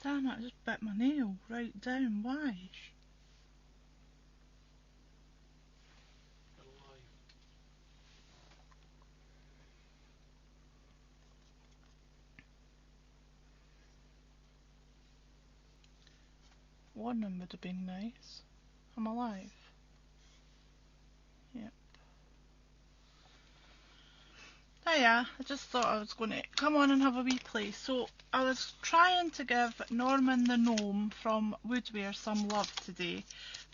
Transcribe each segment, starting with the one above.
Damn it, I just bit my nail right down. Why? Warning would have been nice. I'm alive. Yep. Hiya, I just thought I was going to come on and have a wee play. So I was trying to give Norman the Gnome from Woodware some love today,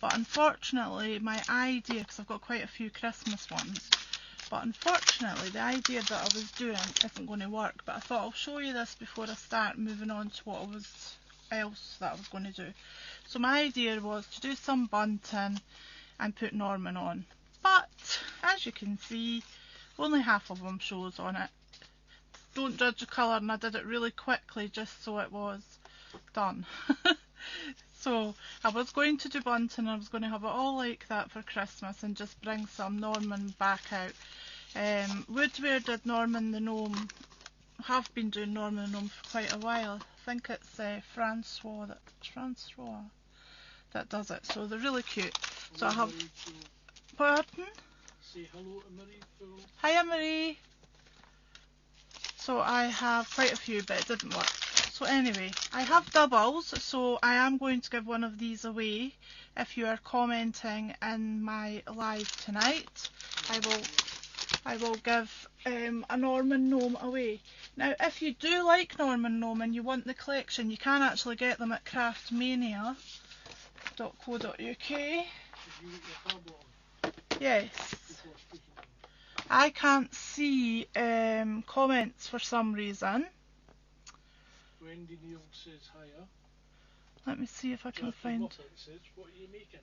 but unfortunately my idea, because I've got quite a few Christmas ones, but unfortunately the idea that I was doing isn't going to work. But I thought I'll show you this before I start moving on to what else that I was going to do. So my idea was to do some bunting and put Norman on, but as you can see, only half of them shows on it. Don't judge the colour, and I did it really quickly just so it was done. So I was going to do bunting, I was going to have it all like that for Christmas and just bring some Norman back out. Woodware did Norman the Gnome, have been doing Norman the Gnome for quite a while. I think it's Francois that does it, so they're really cute. So I have... Pardon? Say hello to Marie Poole. Hiya Marie! So I have quite a few, but it didn't work. So anyway, I have doubles, so I am going to give one of these away. If you are commenting in my live tonight, I will give a Norman Gnome away. Now, if you do like Norman Gnome and you want the collection, you can actually get them at craftmania.co.uk. Yes. I can't see comments for some reason. Wendy Neal says hiya. Let me see if I can Jackie find... Muppet says, what are you making?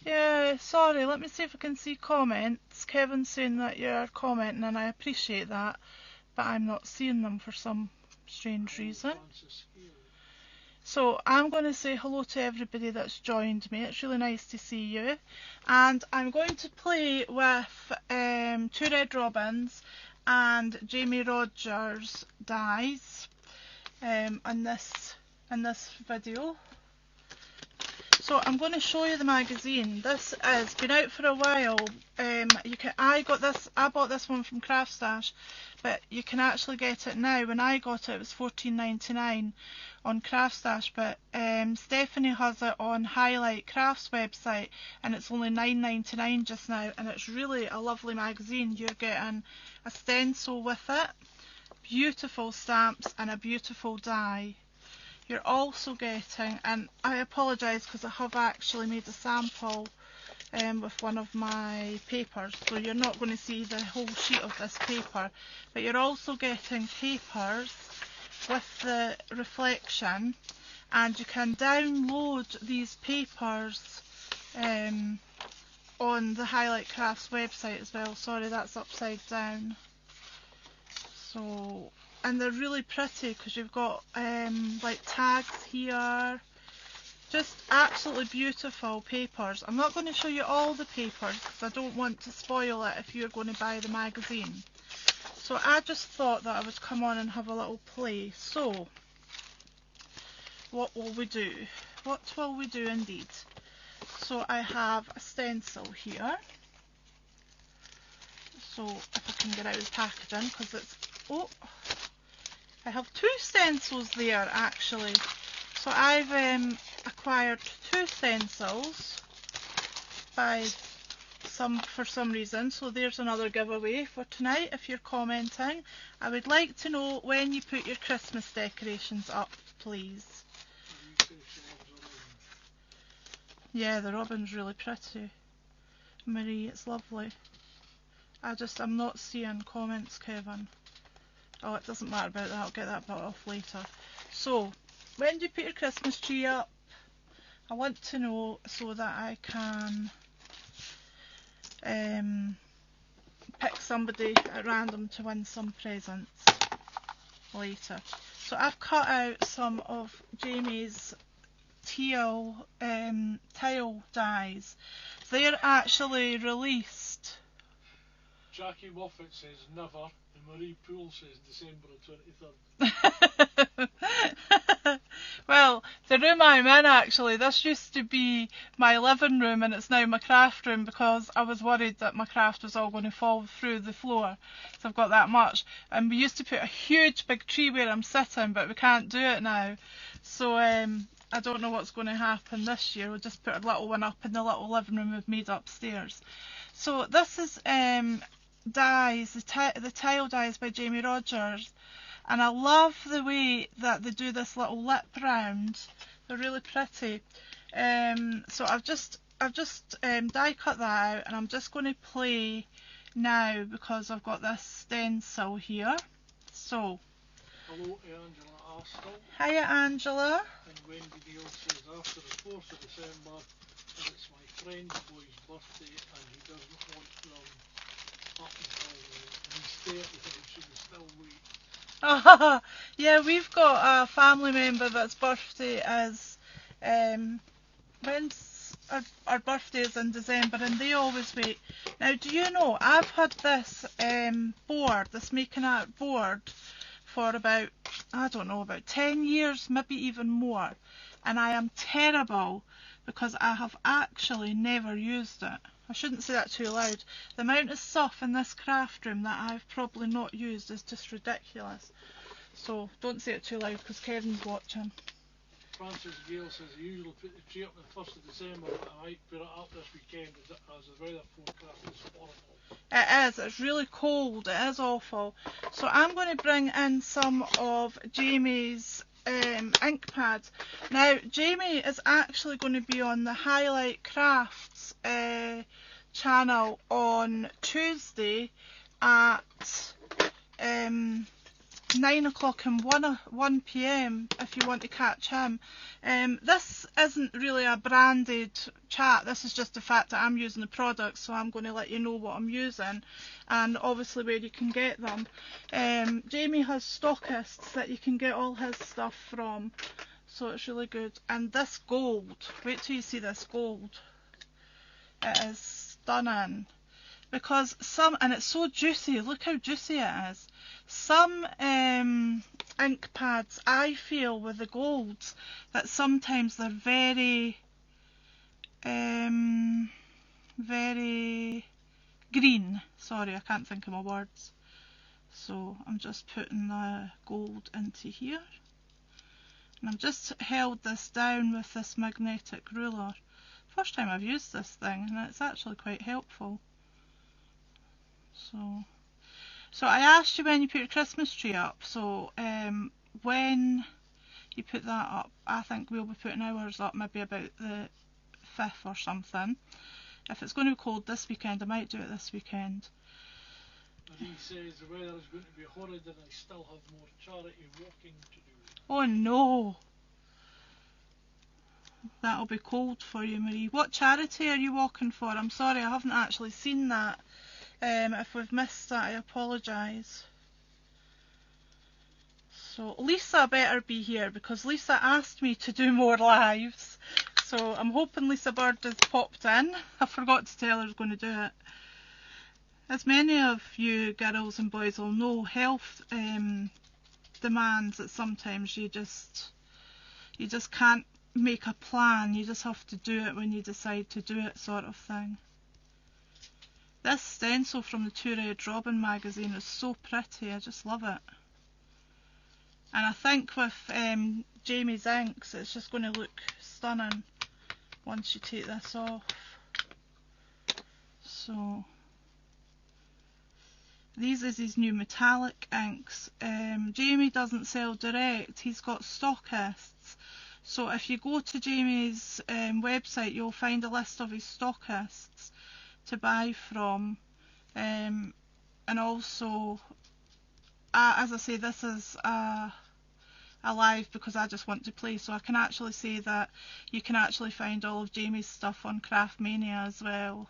Yeah, sorry, let me see if I can see comments. Kevin's saying that you're commenting and I appreciate that, but I'm not seeing them for some strange reason. So I'm going to say hello to everybody that's joined me. It's really nice to see you. And I'm going to play with 2 Red Robins and Jamie Rogers dies in this video. So I'm going to show you the magazine. This has been out for a while. I bought this one from Craft Stash, but you can actually get it now. When I got it, it was $14.99 on Craft Stash, but Stephanie has it on Highlight Crafts website, and it's only $9.99 just now. And it's really a lovely magazine. You're getting a stencil with it, beautiful stamps, and a beautiful die. You're also getting, and I apologise because I have actually made a sample with one of my papers, so you're not going to see the whole sheet of this paper, but you're also getting papers with the reflection, and you can download these papers on the Highlight Crafts website as well. Sorry, that's upside down. So, and they're really pretty because you've got like tags here, just absolutely beautiful papers. I'm not going to show you all the papers because I don't want to spoil it if you're going to buy the magazine. So I just thought that I would come on and have a little play. So what will we do? What will we do indeed? So I have a stencil here. So if I can get out of the packaging, because it's, oh, I have 2 stencils there actually. So I've acquired 2 stencils for some reason. So there's another giveaway for tonight if you're commenting. I would like to know when you put your Christmas decorations up, please. Yeah, the robin's really pretty. Marie, it's lovely. I'm not seeing comments, Kevin. Oh, it doesn't matter about that, I'll get that bit off later. So, when do you put your Christmas tree up? I want to know so that I can pick somebody at random to win some presents later. So I've cut out some of Jamie's teal tile dies. They're actually released. Jackie Moffat says never, and Marie Poole says December the 23rd. Well, the room I'm in actually, this used to be my living room and it's now my craft room because I was worried that my craft was all going to fall through the floor. So I've got that much. And we used to put a huge big tree where I'm sitting, but we can't do it now. So I don't know what's going to happen this year. We'll just put a little one up in the little living room we've made upstairs. So this is Dies, the Tile Dies by Jamie Rogers. And I love the way that they do this little lip round. They're really pretty. So I've just die cut that out, and I'm just going to play now because I've got this stencil here. So, Hello to Angela Astle. hiya Angela. And Wendy Neal says after the 4th of December, and it's my friend's boy's birthday, and he doesn't want them up until he's 30, and she can still wait. Yeah, we've got a family member that's birthday is when's our birthday is in December, and they always wait. Now, do you know I've had this board, this making art board, for about, I don't know, about 10 years, maybe even more, and I am terrible because I have actually never used it. I shouldn't say that too loud. The amount of stuff in this craft room that I've probably not used is just ridiculous. So don't say it too loud because Kevin's watching. Francis Gale says I usually put the tree up on the 1st of December, but I might put it up this weekend as the weather forecast is horrible. It is, it's really cold, it is awful. So I'm going to bring in some of Jamie's ink pads. Now, Jamie is actually going to be on the Highlight Crafts channel on Tuesday at 9 o'clock and 1 p.m. if you want to catch him. This isn't really a branded chat, this is just the fact that I'm using the products, so I'm going to let you know what I'm using and obviously where you can get them. Jamie has stockists that you can get all his stuff from, so it's really good. And this gold, wait till you see this gold, it is stunning. Because and it's so juicy, look how juicy it is. Some ink pads, I feel with the golds, that sometimes they're very green. Sorry, I can't think of my words. So I'm just putting the gold into here. And I've just held this down with this magnetic ruler. First time I've used this thing, and it's actually quite helpful. So I asked you when you put your Christmas tree up, so when you put that up, I think we'll be putting ours up maybe about the 5th or something. If it's going to be cold this weekend, I might do it this weekend. And he says the weather is going to be horrid and I still have more charity walking to do. Oh no! That'll be cold for you, Marie. What charity are you walking for? I'm sorry, I haven't actually seen that. If we've missed that, I apologise. So Lisa better be here because Lisa asked me to do more lives. So I'm hoping Lisa Bird has popped in. I forgot to tell her I was going to do it. As many of you girls and boys will know, health demands that sometimes you just can't make a plan. You just have to do it when you decide to do it, sort of thing. This stencil from the Two Red Robin magazine is so pretty, I just love it. And I think with Jamie's inks, it's just going to look stunning once you take this off. So, these is his new metallic inks. Jamie doesn't sell direct, he's got stockists. So if you go to Jamie's website, you'll find a list of his stockists to buy from, and also as I say, this is a live because I just want to play, so I can actually say that you can actually find all of Jamie's stuff on Craftmania as well.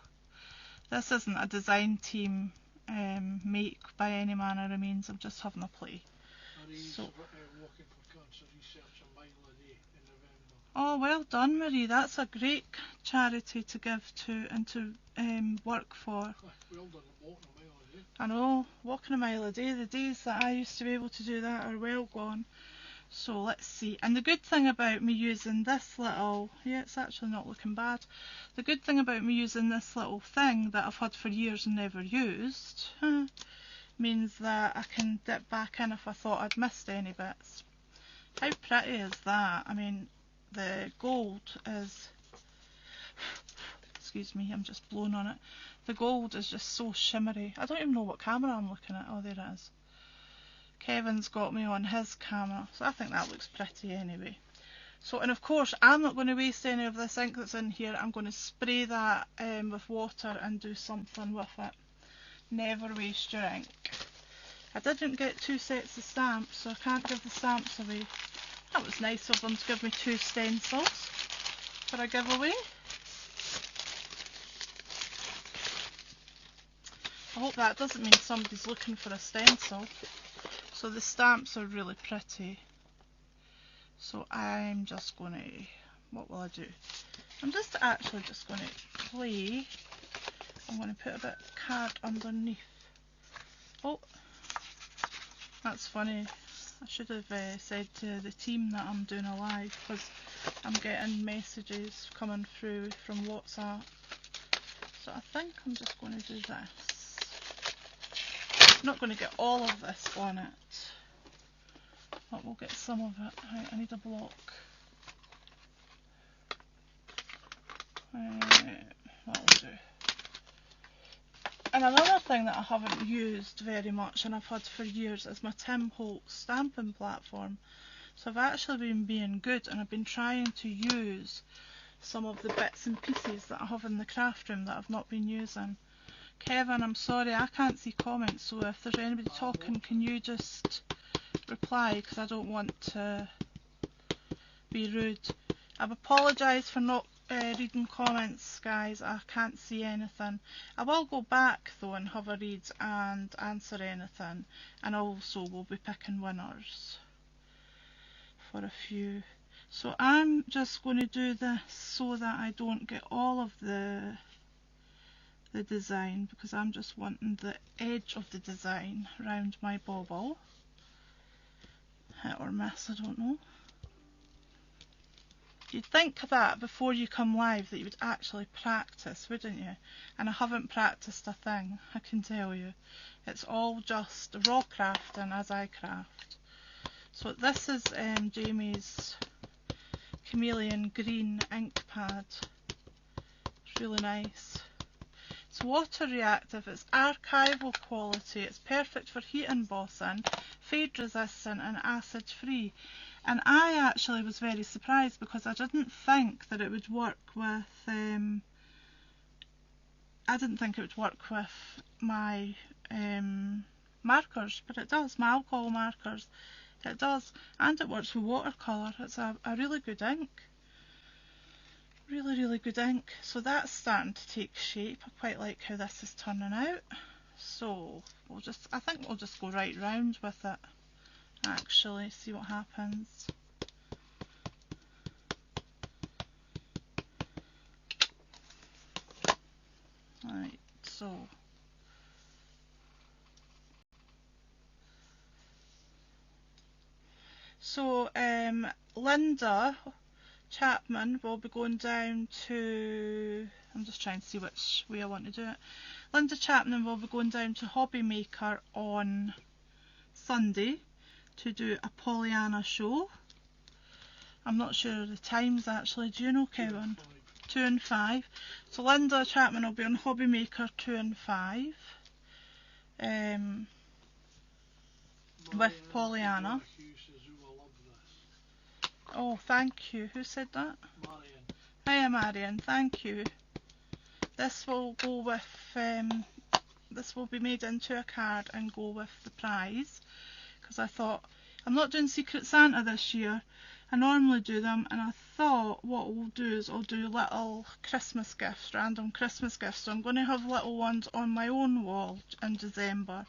This isn't a design team make by any manner of means, I'm just having a play. So, walking for cancer research a mile a day in November. Oh, well done, Marie. That's a great charity to give to and to work for. Well done, walking a mile a day. I know, walking a mile a day. The days that I used to be able to do that are well gone. So let's see. And the good thing about me using this little, yeah, it's actually not looking bad. The good thing about me using this little thing that I've had for years and never used means that I can dip back in if I thought I'd missed any bits. How pretty is that? I mean, the gold is, excuse me, I'm just blowing on it. The gold is just so shimmery. I don't even know what camera I'm looking at. Oh, there it is. Kevin's got me on his camera, so I think that looks pretty anyway. So, and of course, I'm not going to waste any of this ink that's in here. I'm going to spray that with water and do something with it. Never waste your ink. I didn't get 2 sets of stamps, so I can't give the stamps away. That was nice of them to give me 2 stencils for a giveaway. I hope that doesn't mean somebody's looking for a stencil. So the stamps are really pretty. So I'm just going to, what will I do? I'm just actually just going to play. I'm going to put a bit of card underneath. Oh, that's funny. I should have said to the team that I'm doing a live, because I'm getting messages coming through from WhatsApp. So I think I'm just going to do this. I'm not going to get all of this on it, but we'll get some of it. Right, I need a block. That'll do. And another thing that I haven't used very much and I've had for years is my Tim Holtz stamping platform. So I've actually been being good and I've been trying to use some of the bits and pieces that I have in the craft room that I've not been using. Kevin, I'm sorry, I can't see comments, so if there's anybody talking, can you just reply, because I don't want to be rude. I've apologised for not reading comments, guys. I can't see anything. I will go back though and have a read and answer anything, and also we'll be picking winners for a few. So I'm just going to do this so that I don't get all of the design, because I'm just wanting the edge of the design around my bauble. Hit or miss, I don't know. You'd think that before you come live that you would actually practice, wouldn't you? And I haven't practiced a thing, I can tell you. It's all just raw crafting as I craft. So this is Jamie's Chameleon Green ink pad. It's really nice. It's water reactive, it's archival quality, it's perfect for heat embossing, fade resistant and acid free. And I actually was very surprised because I didn't think that it would work with my markers, but it does, my alcohol markers. It does, and it works with watercolour. It's a really good ink. Really good ink. So that's starting to take shape. I quite like how this is turning out. So I think we'll just go right round with it, actually, see what happens. Right, so Linda Chapman will be going down to, I'm just trying to see which way I want to do it. Linda Chapman will be going down to Hobby Maker on Sunday to do a Pollyanna show. I'm not sure of the times actually, do you know, Kevin? 2 and 5. So Linda Chapman will be on Hobby Maker 2 and 5 with Pollyanna. Oh, thank you. Who said that? Marion. Hiya, Marion. Thank you. This will go with, this will be made into a card and go with the prize, because I thought, I'm not doing Secret Santa this year. I normally do them, and I thought what we'll do is I'll do little Christmas gifts, random Christmas gifts. So I'm going to have little ones on my own wall in December,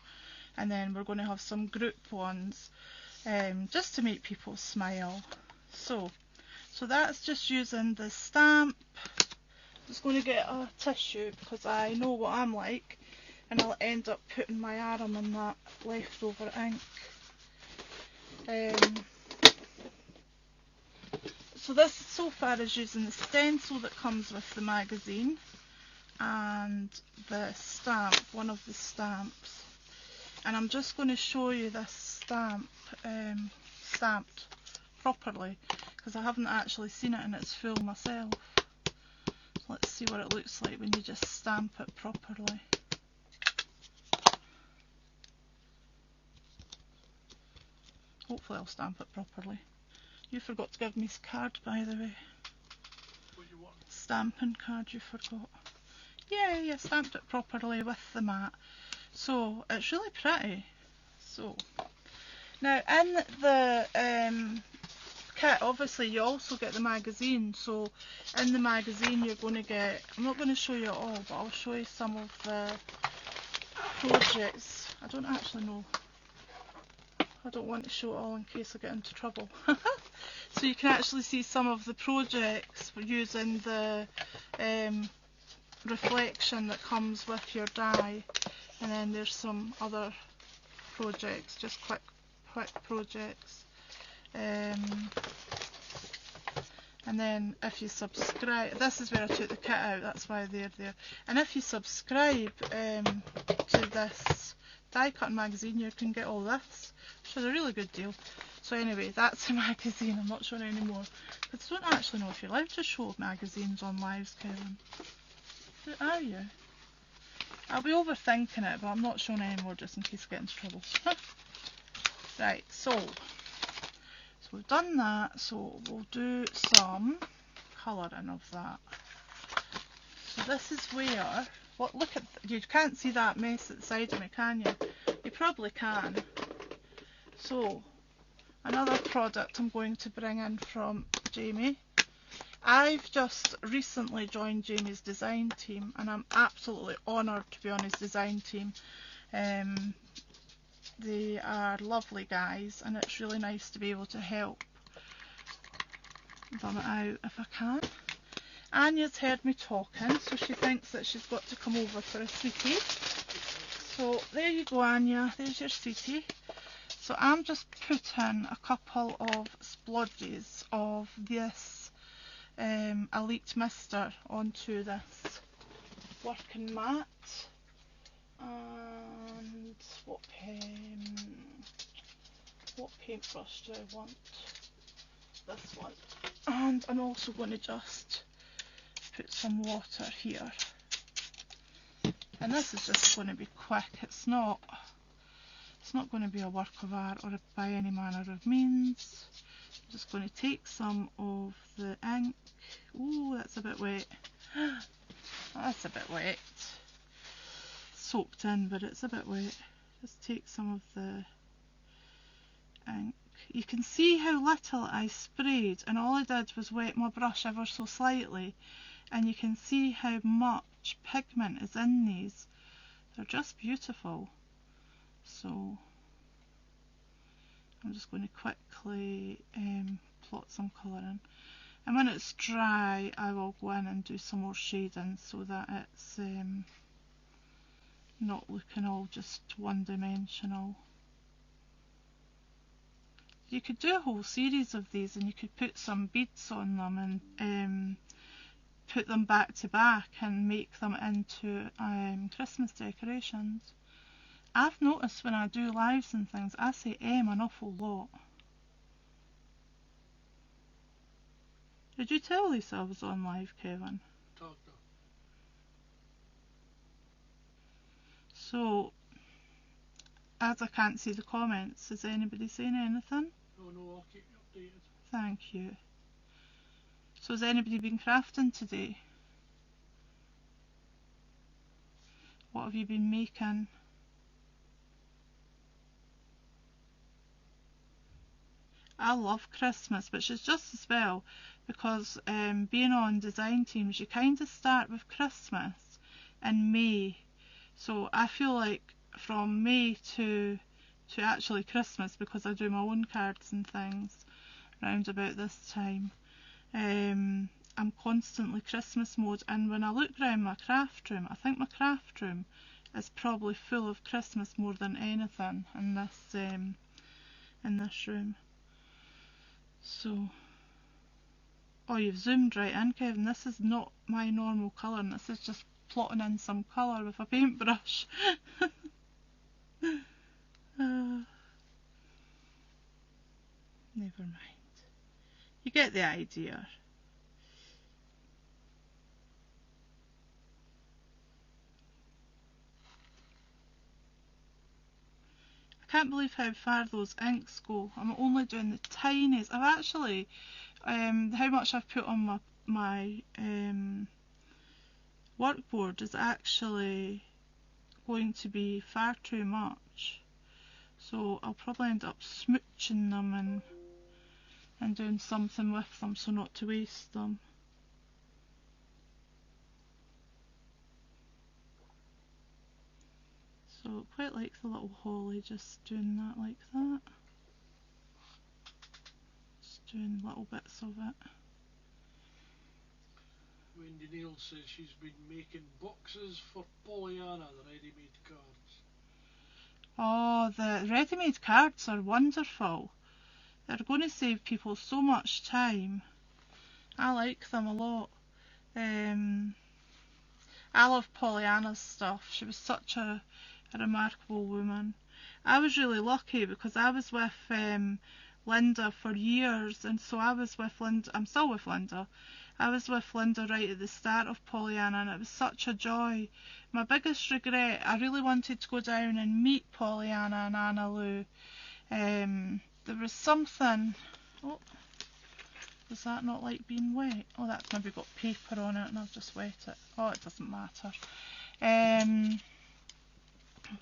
and then we're going to have some group ones, just to make people smile. So that's just using the stamp. I'm just going to get a tissue because I know what I'm like, and I'll end up putting my arm in that leftover ink. So this so far is using the stencil that comes with the magazine and the stamp, one of the stamps. And I'm just going to show you this stamp stamped properly, because I haven't actually seen it in its full myself. So let's see what it looks like when you just stamp it properly. Hopefully I'll stamp it properly. You forgot to give me his card, by the way. What you want? Stamping card you forgot. Yeah, stamped it properly with the mat. So it's really pretty. So now in the kit, obviously you also get the magazine. So in the magazine you're going to get, I'm not going to show you it all, but I'll show you some of the projects. I don't actually know. I don't want to show it all in case I get into trouble. So you can actually see some of the projects using the reflection that comes with your die, and then there's some other projects, just quick projects. And then if you subscribe, this is where I took the kit out, that's why they're there. And if you subscribe to this die cutting magazine, you can get all this, which is a really good deal. So anyway, that's a magazine. I'm not showing any more, because I don't actually know if you're allowed to show magazines on lives, Kevin. Are you? I'll be overthinking it, but I'm not showing any more just in case I get into trouble. Right, so we've done that, so we'll do some colouring of that. So this is where, look at, you can't see that mess at the side of me, can you? You probably can. So, another product I'm going to bring in from Jamie. I've just recently joined Jamie's design team, and I'm absolutely honoured to be on his design team. They are lovely guys, and it's really nice to be able to help them out if I can. Anya's heard me talking, so she thinks that she's got to come over for a sweetie. So there you go, Anya, there's your sweetie. So I'm just putting a couple of splodges of this Elite Mister onto this working mat. And what paintbrush do I want? This one. And I'm also going to just put some water here. And this is just going to be quick. It's not going to be a work of art or by any manner of means. I'm just going to take some of the ink. Ooh, that's a bit wet. That's a bit wet. Soaked in, but it's a bit wet. Just take some of the ink. You can see how little I sprayed, and all I did was wet my brush ever so slightly, and you can see how much pigment is in these. They're just beautiful. So I'm just going to quickly plot some colour in, and when it's dry I will go in and do some more shading so that it's not looking all just one-dimensional. You could do a whole series of these, and you could put some beads on them and put them back to back and make them into Christmas decorations. I've noticed when I do lives and things, I say an awful lot. Did you tell Lisa I was on live, Kevin? Doctor. So, as I can't see the comments, is anybody saying anything? No, I'll keep you updated. Thank you. So has anybody been crafting today? What have you been making? I love Christmas, which is just as well, because being on design teams, you kind of start with Christmas in May. So I feel like from May to actually Christmas, because I do my own cards and things round about this time, I'm constantly Christmas mode. And when I look around my craft room, I think my craft room is probably full of Christmas more than anything in this room. So Oh, you've zoomed right in, Kevin. This is not my normal colour, and this is just plotting in some colour with a paintbrush. Never mind. You get the idea. I can't believe how far those inks go. I'm only doing the tiniest. I've actually, how much I've put on my workboard is actually going to be far too much. So I'll probably end up smooching them and doing something with them so not to waste them. So quite like the little holly, just doing that like that. Just doing little bits of it. Wendy Neal says she's been making boxes for Pollyanna, the ready-made cards. Oh, the ready-made cards are wonderful. They're going to save people so much time. I like them a lot. I love Pollyanna's stuff. She was such a remarkable woman. I was really lucky because I was with Linda for years, and so I was with Linda. I'm still with Linda. I was with Linda right at the start of Pollyanna, and it was such a joy. My biggest regret, I really wanted to go down and meet Pollyanna and Anna Lou. There was something. Oh, does that not like being wet? Oh, that's maybe got paper on it and I've just wet it. Oh, it doesn't matter. I'll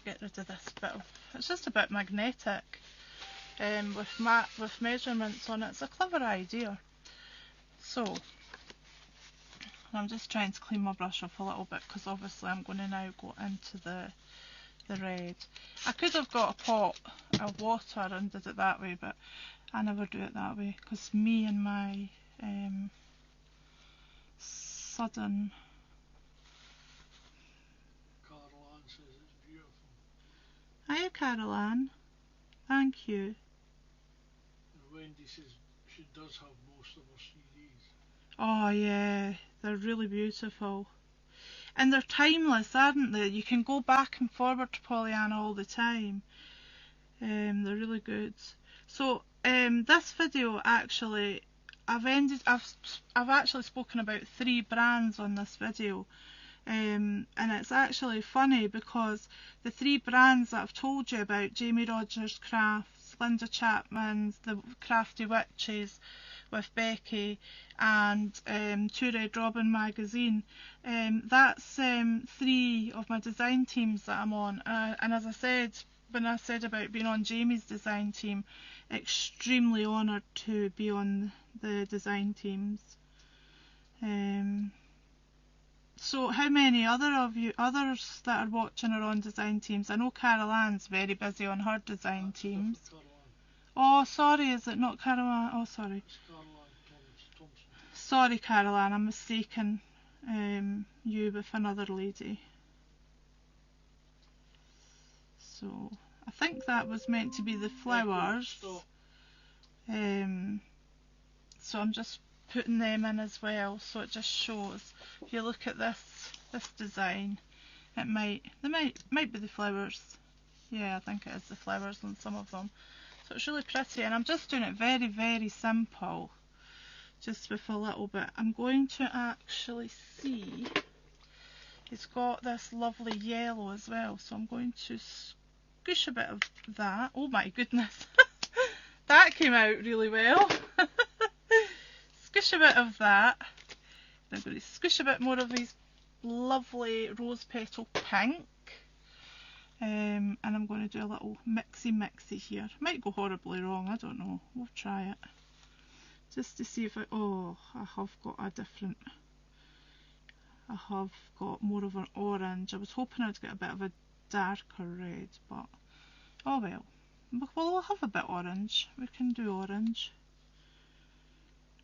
get rid of this bit of, it's just a bit magnetic with measurements on it. It's a clever idea. So I'm just trying to clean my brush off a little bit because obviously I'm going to now go into the red. I could have got a pot of water and did it that way, but I never do it that way because me and my sudden. Caroline says it's beautiful. Hiya, Caroline. Thank you. And Wendy says she does have most of her CDs. Oh yeah, they're really beautiful. And they're timeless, aren't they? You can go back and forward to Pollyanna all the time. They're really good. So this video actually, I've actually spoken about 3 brands on this video. And it's actually funny because the 3 brands that I've told you about, Jamie Rogers Crafts, Linda Chapman's, the Crafty Witches with Becky, and Two Red Robin magazine, that's 3 of my design teams that I'm on. And as I said, when I said about being on Jamie's design team, extremely honoured to be on the design teams. So how many others that are watching are on design teams? I know Carol Ann's very busy on her design teams. Oh, sorry, is it not Carol Ann? Oh, sorry. It's Caroline Thompson. Sorry, Carol Ann, I'm mistaken you with another lady. So I think that was meant to be the flowers. So I'm just putting them in as well, so it just shows. If you look at this design, they might be the flowers. Yeah, I think it is the flowers on some of them. So it's really pretty, and I'm just doing it very, very simple, just with a little bit. I'm going to actually see, it's got this lovely yellow as well, so I'm going to squish a bit of that. Oh my goodness, that came out really well. Squish a bit of that. I'm going to squish a bit more of these lovely rose petal pink. And I'm going to do a little mixy here. Might go horribly wrong, I don't know. We'll try it. Just to see if I have got more of an orange. I was hoping I'd get a bit of a darker red, but oh well. We'll have a bit orange. We can do orange.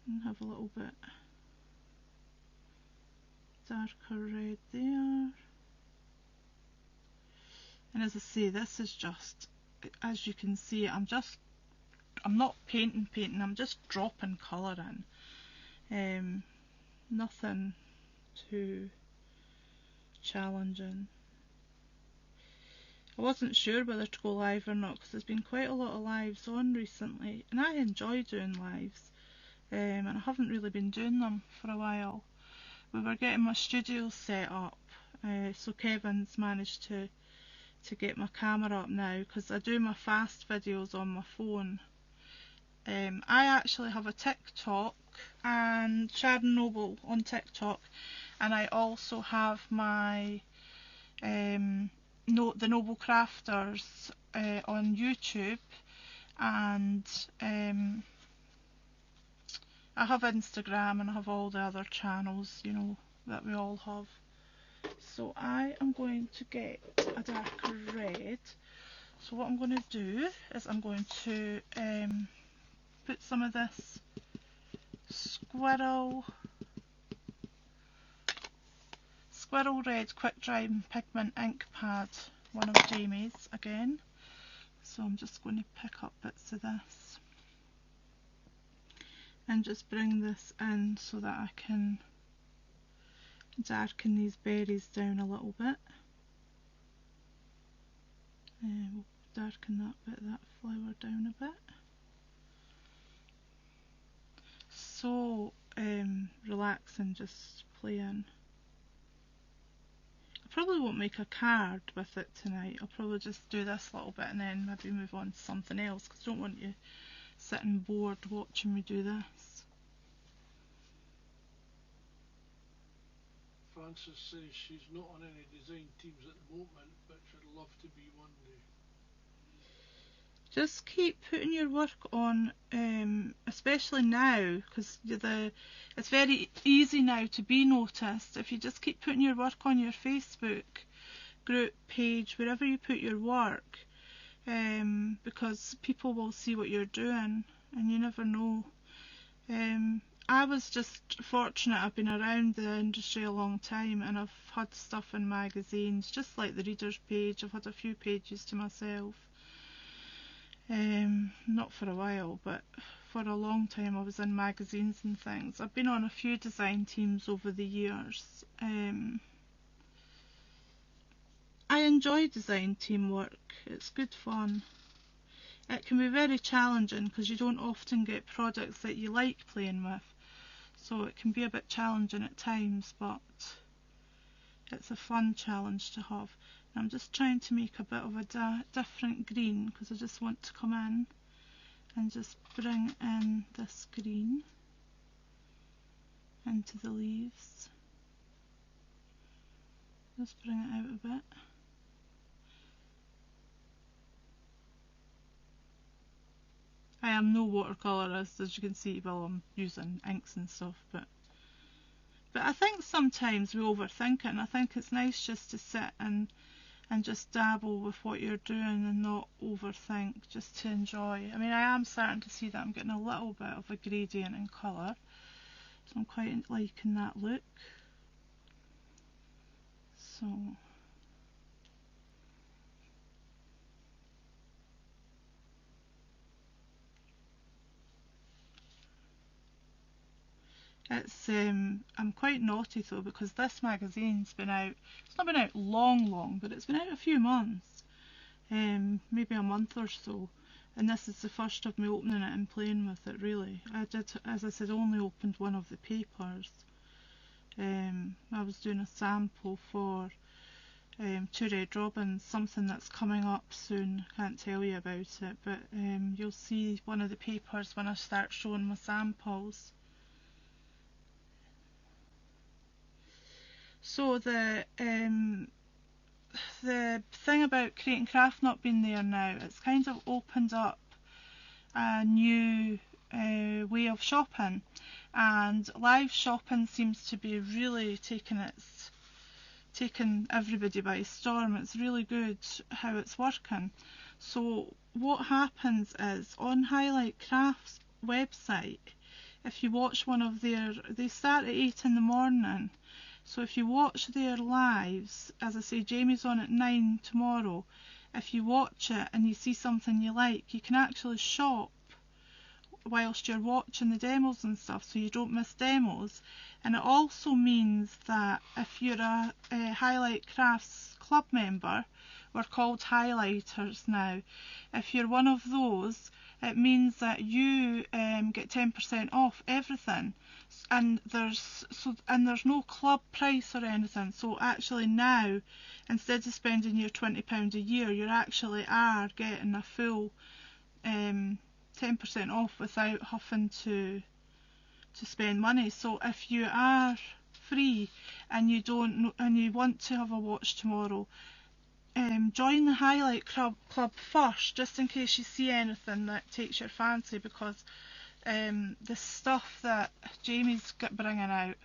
And have a little bit darker red there. And as I say, this is just, as you can see, I'm not painting, I'm just dropping colour in. Nothing too challenging. I wasn't sure whether to go live or not because there's been quite a lot of lives on recently, and I enjoy doing lives, and I haven't really been doing them for a while. We were getting my studio set up, so Kevin's managed to get my camera up now because I do my fast videos on my phone. I actually have a TikTok and Sharon Noble on TikTok, and I also have my the Noble Crafters on YouTube, and I have Instagram and I have all the other channels, you know, that we all have. So I am going to get a darker red. So what I'm going to do is I'm going to put some of this Squirrel Red Quick Dry Pigment ink pad, one of Jamie's again. So I'm just going to pick up bits of this and just bring this in so that I can darken these berries down a little bit. We'll darken that flower down a bit. So relaxing, just playing. I probably won't make a card with it tonight. I'll probably just do this little bit and then maybe move on to something else because I don't want you sitting bored watching me do this. Frances says she's not on any design teams at the moment, but she'd love to be one day. Just keep putting your work on, especially now, because it's very easy now to be noticed. If you just keep putting your work on your Facebook group page, wherever you put your work, because people will see what you're doing, and you never know. I was just fortunate. I've been around the industry a long time, and I've had stuff in magazines, just like the Reader's page. I've had a few pages to myself. Not for a while, but for a long time I was in magazines and things. I've been on a few design teams over the years. I enjoy design teamwork. It's good fun. It can be very challenging because you don't often get products that you like playing with, so it can be a bit challenging at times, but it's a fun challenge to have. I'm just trying to make a bit of a different green because I just want to come in and just bring in this green into the leaves. Just bring it out a bit. I am no watercolourist, as you can see, while I'm using inks and stuff, but I think sometimes we overthink it, and I think it's nice just to sit and just dabble with what you're doing and not overthink, just to enjoy. I mean, I am starting to see that I'm getting a little bit of a gradient in colour, so I'm quite liking that look. So it's I'm quite naughty though, because this magazine's been out, it's not been out long, but it's been out a few months, maybe a month or so, and this is the first of me opening it and playing with it really. I did, as I said, only opened one of the papers. I was doing a sample for Two Red Robins, something that's coming up soon. I can't tell you about it, but you'll see one of the papers when I start showing my samples. So the thing about Create and Craft not being there now, it's kind of opened up a new way of shopping, and live shopping seems to be really taking everybody by storm. It's really good how it's working. So what happens is, on Highlight Crafts website, if you watch one of they start at 8 in the morning, so if you watch their lives, as I say, Jamie's on at 9 tomorrow, if you watch it and you see something you like, you can actually shop whilst you're watching the demos and stuff, so you don't miss demos. And it also means that if you're a Highlight Crafts club member, we're called highlighters now, if you're one of those, it means that you get 10% off everything, and there's no club price or anything. So actually now, instead of spending your £20 a year, you actually are getting a full 10% off without having to spend money. So if you are free and you want to have a watch tomorrow, join the Highlight Club first, just in case you see anything that takes your fancy, because the stuff that Jamie's bringing out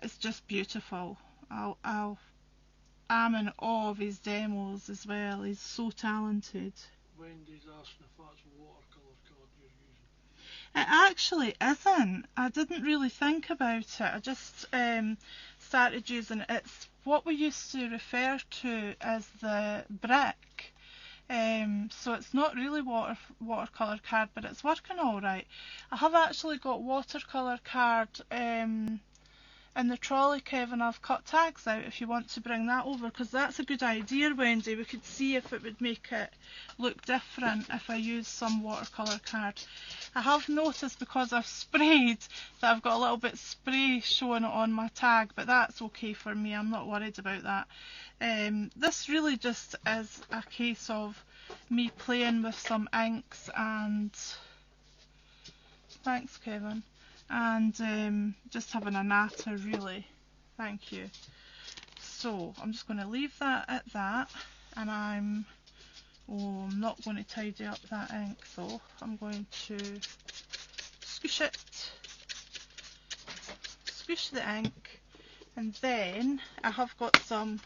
is just beautiful. I'm in awe of his demos as well. He's so talented. Wendy's asking if that's a watercolour card you're using. It actually isn't. I didn't really think about it. I just started using it. It's what we used to refer to as the brick. So it's not really watercolour card, but it's working alright. I have actually got watercolour card in the trolley, Kevin. I've cut tags out if you want to bring that over, because that's a good idea, Wendy. We could see if it would make it look different if I use some watercolour card. I have noticed, because I've sprayed, that I've got a little bit of spray showing on my tag, but that's okay for me. I'm not worried about that. This really just is a case of me playing with some inks and... Thanks, Kevin. And just having a natter, really. Thank you. So I'm just going to leave that at that, and I'm not going to tidy up that ink though. I'm going to squish it, squish the ink, and then I have got some.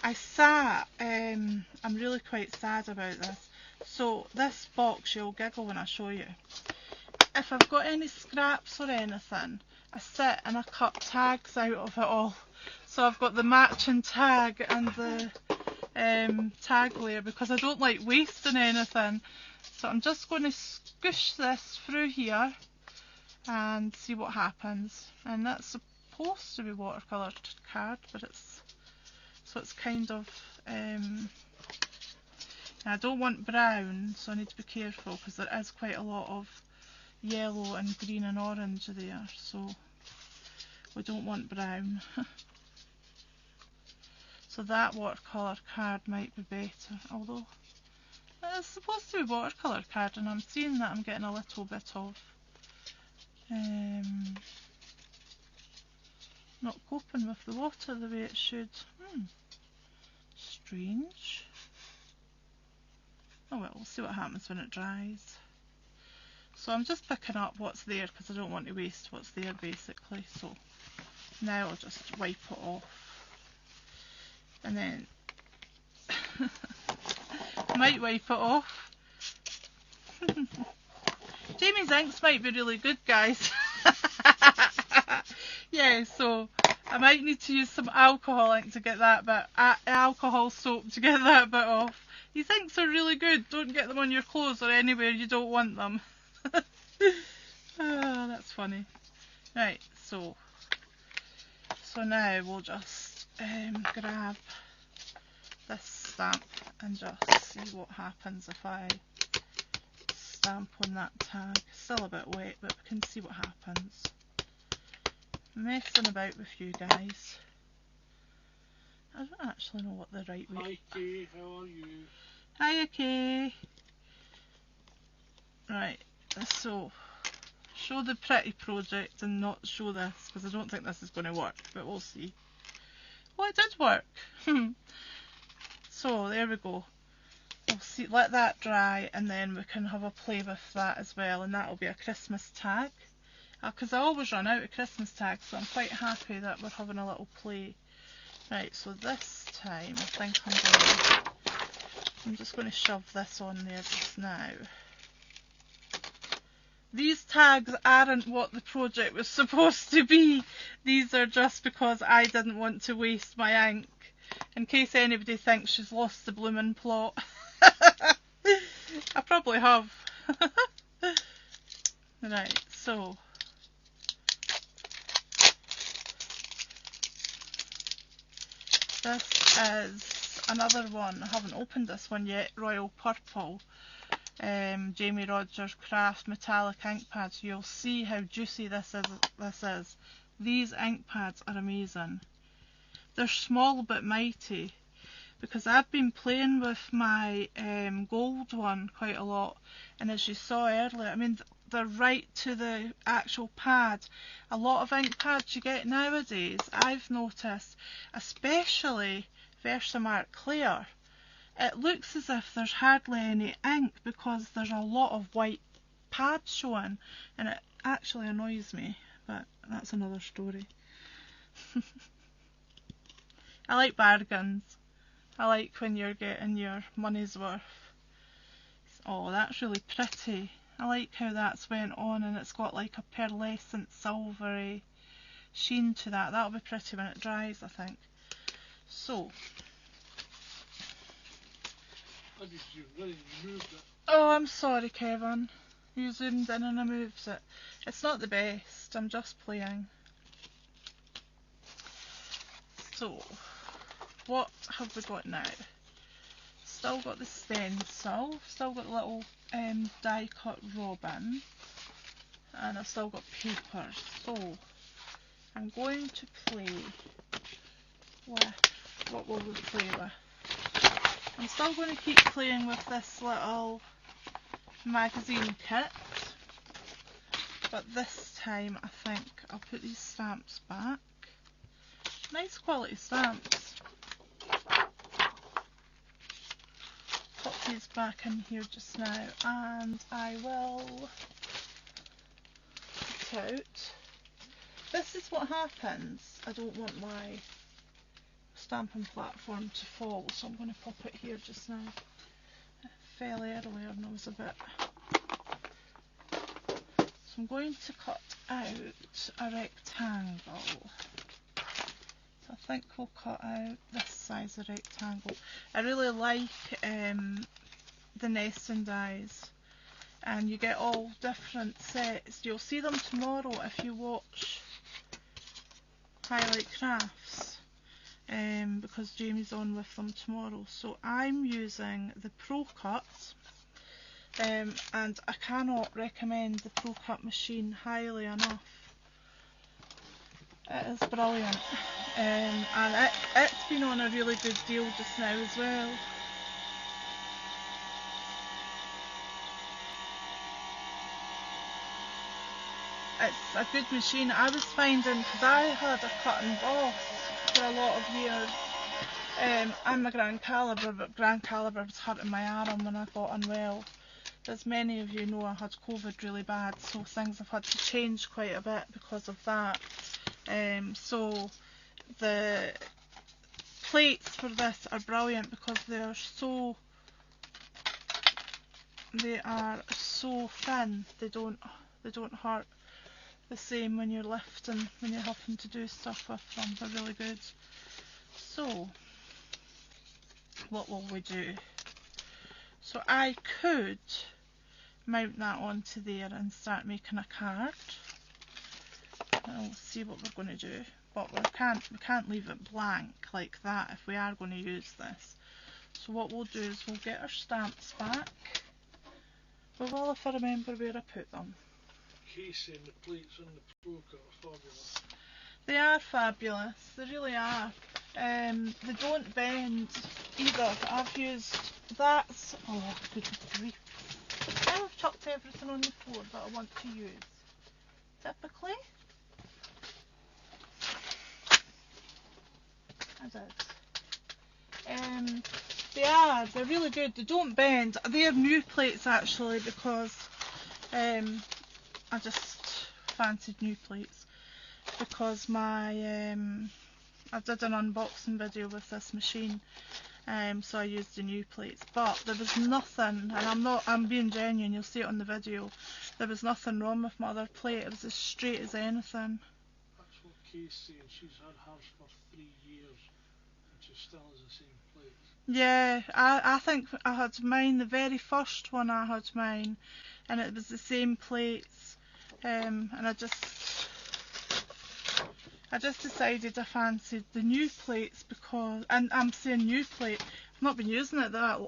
I'm really quite sad about this. So this box, you'll giggle when I show you. If I've got any scraps or anything, I sit and I cut tags out of it all. So I've got the matching tag and the tag layer, because I don't like wasting anything. So I'm just going to squish this through here and see what happens. And that's supposed to be watercolour card, but it's kind of I don't want brown, so I need to be careful, because there is quite a lot of yellow and green and orange there, so we don't want brown. So that watercolour card might be better, although it's supposed to be watercolour card, and I'm seeing that I'm getting a little bit of not coping with the water the way it should. Strange. Oh well, we'll see what happens when it dries. So I'm just picking up what's there, because I don't want to waste what's there basically. So now I'll just wipe it off, and then might wipe it off. Jamie's inks might be really good, guys. Yeah, so I might need to use some alcohol ink to get that bit, alcohol soap to get that bit off. These inks are really good. Don't get them on your clothes or anywhere you don't want them. Oh, that's funny. Right, so now we'll just grab this stamp and just see what happens if I stamp on that tag. Still a bit wet, but we can see what happens. Messing about with you guys. I don't actually know what the right way. Hi Kay, how are you? Hiya Kay. Right, so show the pretty project and not show this, because I don't think this is going to work, but we'll see. Well, it did work. So there we go. We'll see, let that dry, and then we can have a play with that as well, and that'll be a Christmas tag. Because I always run out of Christmas tags, so I'm quite happy that we're having a little play. Right, so this time I think I'm just going to shove this on there just now. These tags aren't what the project was supposed to be. These are just because I didn't want to waste my ink, in case anybody thinks she's lost the bloomin' plot. I probably have. Right, so this is another one. I haven't opened this one yet. Royal Purple. Jamie Rogers Craft Metallic ink pads. You'll see how juicy this is. These ink pads are amazing. They're small but mighty, because I've been playing with my gold one quite a lot, and as you saw earlier, I mean, they're right to the actual pad. A lot of ink pads you get nowadays, I've noticed, especially Versamark Clear, it looks as if there's hardly any ink because there's a lot of white pads showing, and it actually annoys me, but that's another story. I like bargains. I like when you're getting your money's worth. Oh, that's really pretty. I like how that's went on, and it's got like a pearlescent silvery sheen to that. That'll be pretty when it dries, I think. So, oh, I'm sorry, Kevin. You zoomed in and I moved it. It's not the best. I'm just playing. So, what have we got now? Still got the stencil. Still got the little die cut robin. And I've still got papers. So, I'm going to play with, what will we play with? I'm still going to keep playing with this little magazine kit, but this time I think I'll put these stamps back. Nice quality stamps. Pop these back in here just now, and I will put out. This is what happens. I don't want my stamping platform to fall, so I'm going to pop it here just now. It fell earlier and I was a bit... So I'm going to cut out a rectangle. So I think we'll cut out this size of rectangle. I really like the nesting dies, and you get all different sets. You'll see them tomorrow if you watch Highlight Crafts, because Jamie's on with them tomorrow. So I'm using the Pro Cut, and I cannot recommend the Pro Cut machine highly enough. It is brilliant, and it's been on a really good deal just now as well. It's a good machine. I was finding, because I had a cut and boss for a lot of years, I'm a Grand Caliber, but Grand Caliber was hurting my arm when I got unwell. As many of you know, I had COVID really bad, so things have had to change quite a bit because of that. So the plates for this are brilliant because they are so thin. They don't hurt the same when you're lifting, when you're having to do stuff with them. They're really good. So what will we do? So I could mount that onto there and start making a card. And we'll see what we're going to do. But we can't leave it blank like that if we are going to use this. So what we'll do is we'll get our stamps back. But well, if I remember where I put them. Casey and the plates and the Pro Cut are fabulous. They are fabulous, they really are. They don't bend either. I've used that. Oh, good grief. I've chucked everything on the floor that I want to use. Typically, I did. They're really good. They don't bend. They're new plates actually, because I just fancied new plates, because my I did an unboxing video with this machine, so I used the new plates. But there was nothing, and I'm being genuine, you'll see it on the video, there was nothing wrong with my other plate. It was as straight as anything. That's what Kay's saying. She's had hers for 3 years and she still has the same plate. Yeah, I think I had mine, the very first one I had mine, and it was the same plates. And I just decided I fancied the new plates because, and I'm saying new plate, I've not been using it that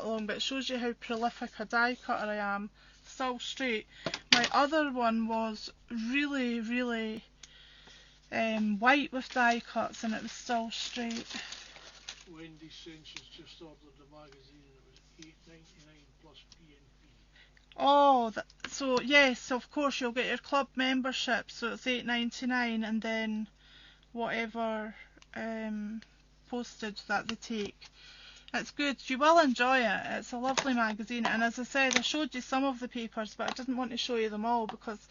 long, but it shows you how prolific a die cutter I am. Still straight. My other one was really, really white with die cuts, and it was still straight. Wendy Sanchez just ordered the magazine and it was $8.99 plus P&P. Oh, so yes, of course you'll get your club membership, so it's $8.99, and then whatever postage that they take. It's good. You will enjoy it. It's a lovely magazine, and as I said, I showed you some of the papers, but I didn't want to show you them all because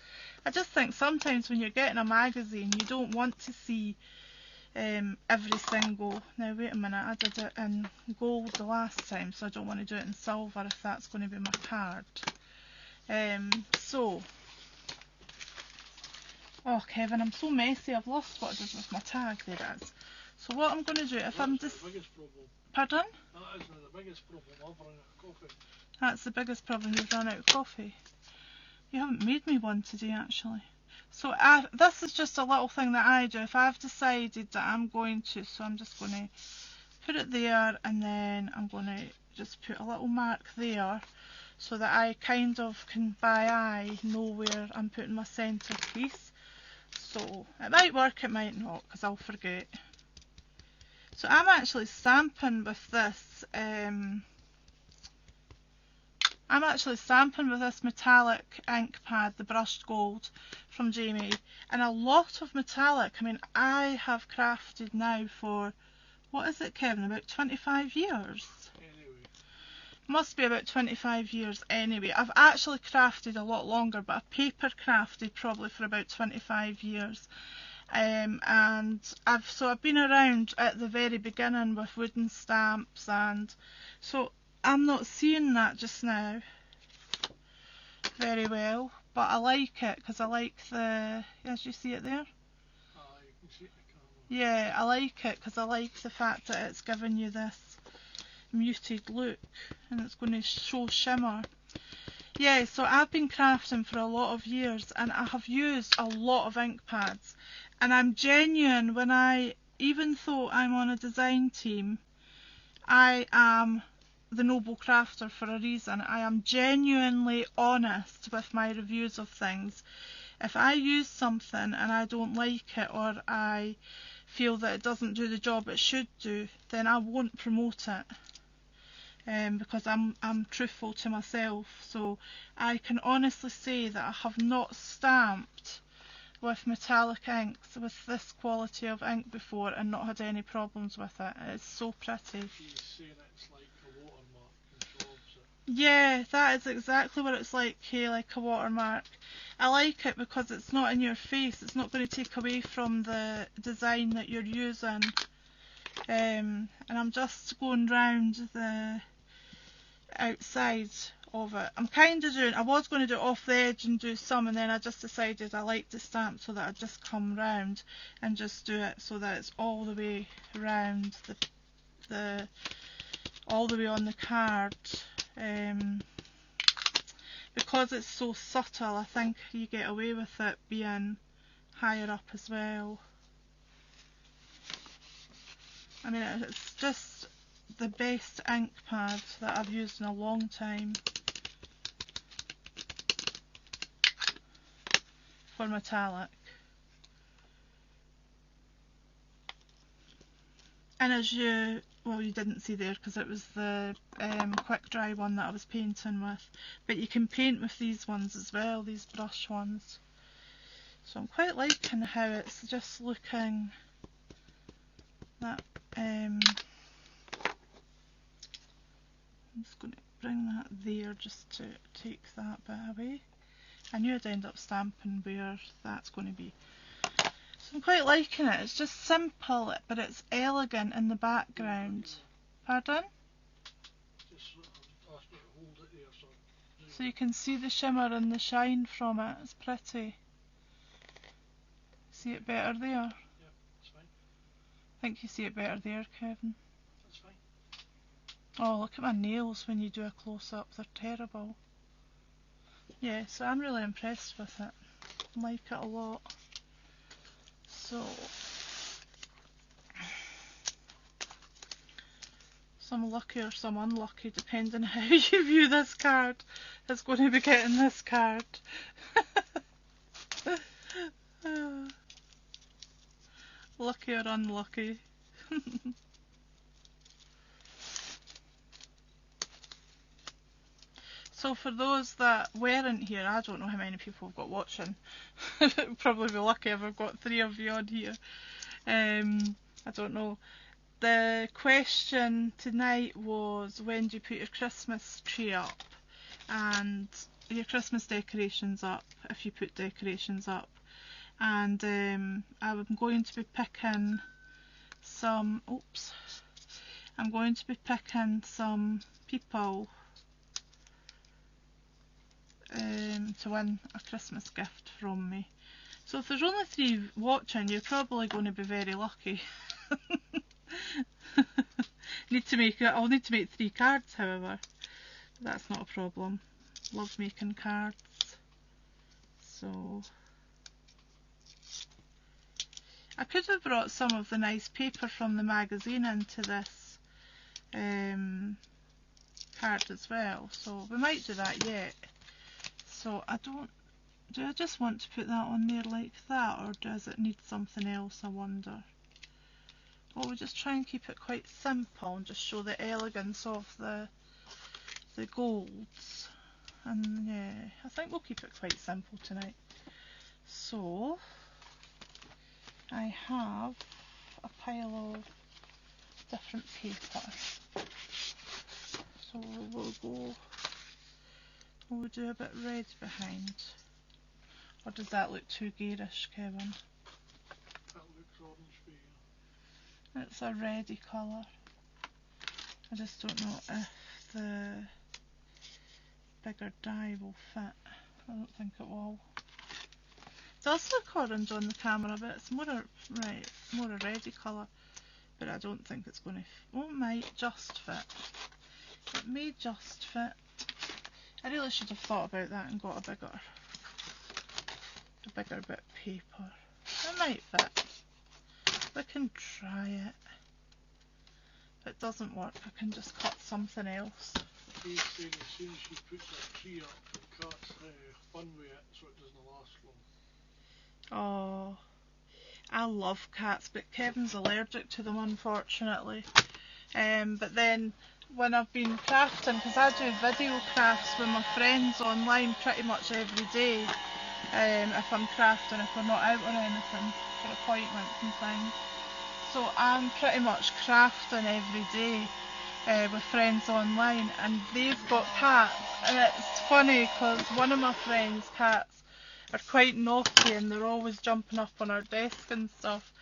I just think sometimes when you're getting a magazine, you don't want to see every single. Now wait a minute, I did it in gold the last time, so I don't want to do it in silver if that's going to be my card. Oh Kevin, I'm so messy, I've lost what I did with my tag. There it is. So what I'm going to do, if I'm just... the biggest problem. Pardon? That isn't the biggest problem, I've run out of coffee. That's the biggest problem, you've run out of coffee. You haven't made me one today actually. So this is just a little thing that I do. If I've decided that I'm going to, so I'm just going to put it there, and then I'm going to just put a little mark there so that I kind of can by eye know where I'm putting my centre piece. So it might work, it might not, because I'll forget. So I'm actually stamping with this metallic ink pad, the brushed gold from Jamie, and a lot of metallic. I mean, I have crafted now for, what is it Kevin, about 25 years? Anyway. Must be about 25 years anyway. I've actually crafted a lot longer, but I've paper crafted probably for about 25 years. And I've been around at the very beginning with wooden stamps, and so I'm not seeing that just now very well, but I like it because I like the, as you see it there? You can see it in the camera. Yeah, I like it because I like the fact that it's giving you this muted look and it's going to show shimmer. Yeah, so I've been crafting for a lot of years and I have used a lot of ink pads, and I'm genuine when even though I'm on a design team, I am the noble crafter for a reason. I am genuinely honest with my reviews of things. If I use something and I don't like it, or I feel that it doesn't do the job it should do, then I won't promote it. Because I'm truthful to myself, so I can honestly say that I have not stamped with metallic inks with this quality of ink before and not had any problems with it. It's so pretty. She's saying it's like a watermark and jobs it. Yeah, that is exactly what it's like, Kay, like a watermark. I like it because it's not in your face, it's not going to take away from the design that you're using. And I'm just going round the outside of it. I'm kind of doing, I was going to do it off the edge and do some, and then I just decided I like to stamp so that I just come round and just do it so that it's all the way round all the way on the card. Because it's so subtle, I think you get away with it being higher up as well. I mean, it's just the best ink pad that I've used in a long time for metallic. And as you, well, you didn't see there because it was the quick dry one that I was painting with, but you can paint with these ones as well, these brush ones. So I'm quite liking how it's just looking that I'm just going to bring that there just to take that bit away. I knew I'd end up stamping where that's going to be. So I'm quite liking it. It's just simple, but it's elegant in the background. Pardon? Just ask me to hold it there so you can see the shimmer and the shine from it. It's pretty. See it better there? Yeah, that's fine. I think you see it better there, Kevin. That's fine. Oh, look at my nails when you do a close-up. They're terrible. Yeah, so I'm really impressed with it. I like it a lot. So, some lucky or some unlucky, depending how you view this card, is going to be getting this card. Lucky or unlucky. So for those that weren't here, I don't know how many people have got watching. Probably be lucky if I've got 3 of you on here. I don't know. The question tonight was, when do you put your Christmas tree up and your Christmas decorations up, if you put decorations up. And I'm going to be picking some, I'm going to be picking some people to win a Christmas gift from me. So if there's only 3 watching, you're probably going to be very lucky. I'll need to make 3 cards, however. That's not a problem. Love making cards. So I could have brought some of the nice paper from the magazine into this card as well. So we might do that yet. So do I just want to put that on there like that, or does it need something else, I wonder? Well, we'll just try and keep it quite simple and just show the elegance of the golds. And yeah, I think we'll keep it quite simple tonight. So I have a pile of different paper. So we'll do a bit red behind. Or does that look too garish, Kevin? That looks orange for you. It's a reddy colour. I just don't know if the bigger die will fit. I don't think it will. It does look orange on the camera, but it's more a reddy colour. But I don't think it's going to. It might just fit. It may just fit. I really should have thought about that and got a bigger bit of paper. It might fit. We can try it. If it doesn't work, I can just cut something else. He's saying as soon as she puts that tree up, the cat's fun with it, so it doesn't last long. Oh, I love cats, but Kevin's allergic to them, unfortunately. But then when I've been crafting, because I do video crafts with my friends online pretty much every day, if I'm crafting, if we're not out or anything for appointments and things. So I'm pretty much crafting every day with friends online, and they've got cats, and it's funny because one of my friends' cats are quite naughty and they're always jumping up on our desk and stuff,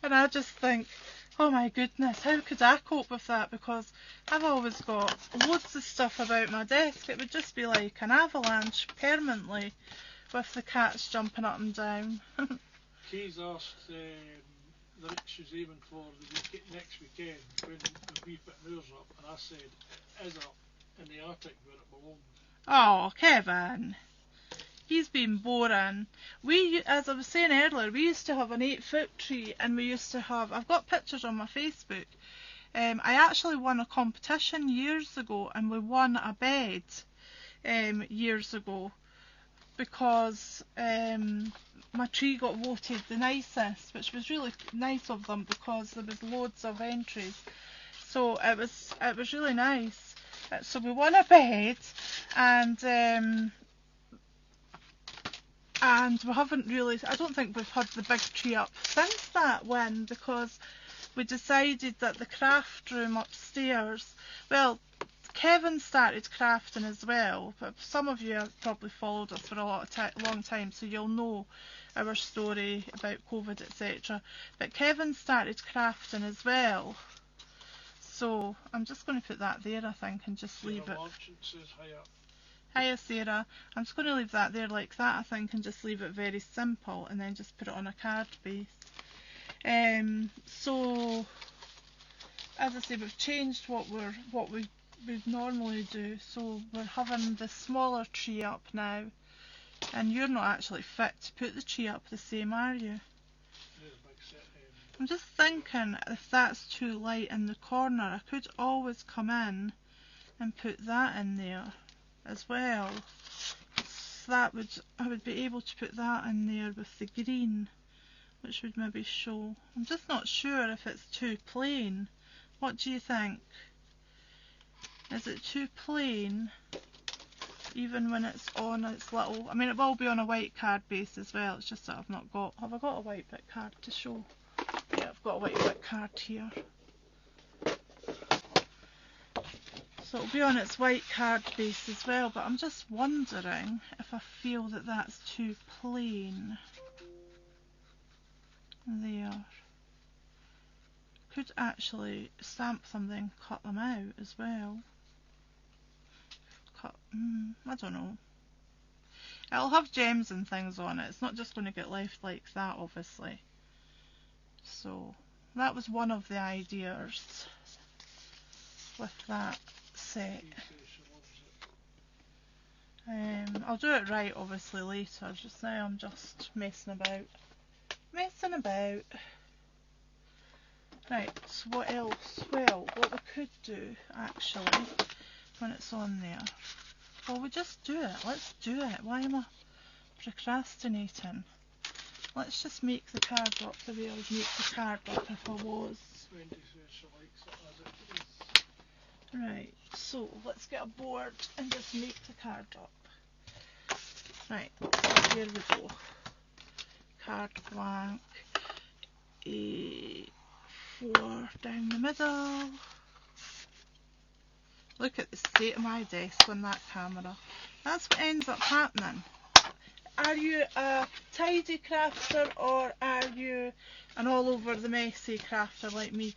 and I just think, oh my goodness, how could I cope with that? Because I've always got loads of stuff about my desk. It would just be like an avalanche permanently with the cats jumping up and down. Kay's asked the Rick she's aiming for the next weekend when we put ours up, and I said it is up in the attic where it belongs. Oh, Kevin, he's been boring. As I was saying earlier, we used to have an 8-foot tree, and we used to have, I've got pictures on my Facebook. I actually won a competition years ago, and we won a bed years ago, because my tree got voted the nicest, which was really nice of them because there was loads of entries. So it was really nice. So we won a bed, and we haven't really, I don't think we've had the big tree up since that win, because we decided that the craft room upstairs, well, Kevin started crafting as well, but some of you have probably followed us for a long time, so you'll know our story about COVID, etc. But Kevin started crafting as well, so I'm just going to put that there, I think, and just leave it. Says hi up. Hiya Sarah. I'm just going to leave that there like that, I think, and just leave it very simple, and then just put it on a card base. So as I say, we've changed what we we normally do. So we're having the smaller tree up now, and you're not actually fit to put the tree up the same, are you? I'm just thinking if that's too light in the corner, I could always come in and put that in there as well. So I would be able to put that in there with the green, which would maybe show. I'm just not sure if it's too plain. What do you think? Is it too plain even when it's on its little, I mean it will be on a white card base as well, it's just that I've not got, have I got a white bit card to show? Yeah, I've got a white bit card here. So it'll be on its white card base as well, but I'm just wondering if I feel that that's too plain. There. Could actually stamp something, cut them out as well. I don't know. It'll have gems and things on it. It's not just going to get left like that, obviously. So that was one of the ideas with that set. I'll do it right, obviously, later. Just now I'm just messing about. Right, so what else? Well, what we could do, actually, when it's on there, well, we just do it. Let's do it. Why am I procrastinating? Let's just make the card up the way I would make the card up if I was. Right, so let's get a board and just make the card up. Right, here we go. Card blank. A4 down the middle. Look at the state of my desk on that camera. That's what ends up happening. Are you a tidy crafter or are you an all over the messy crafter like me?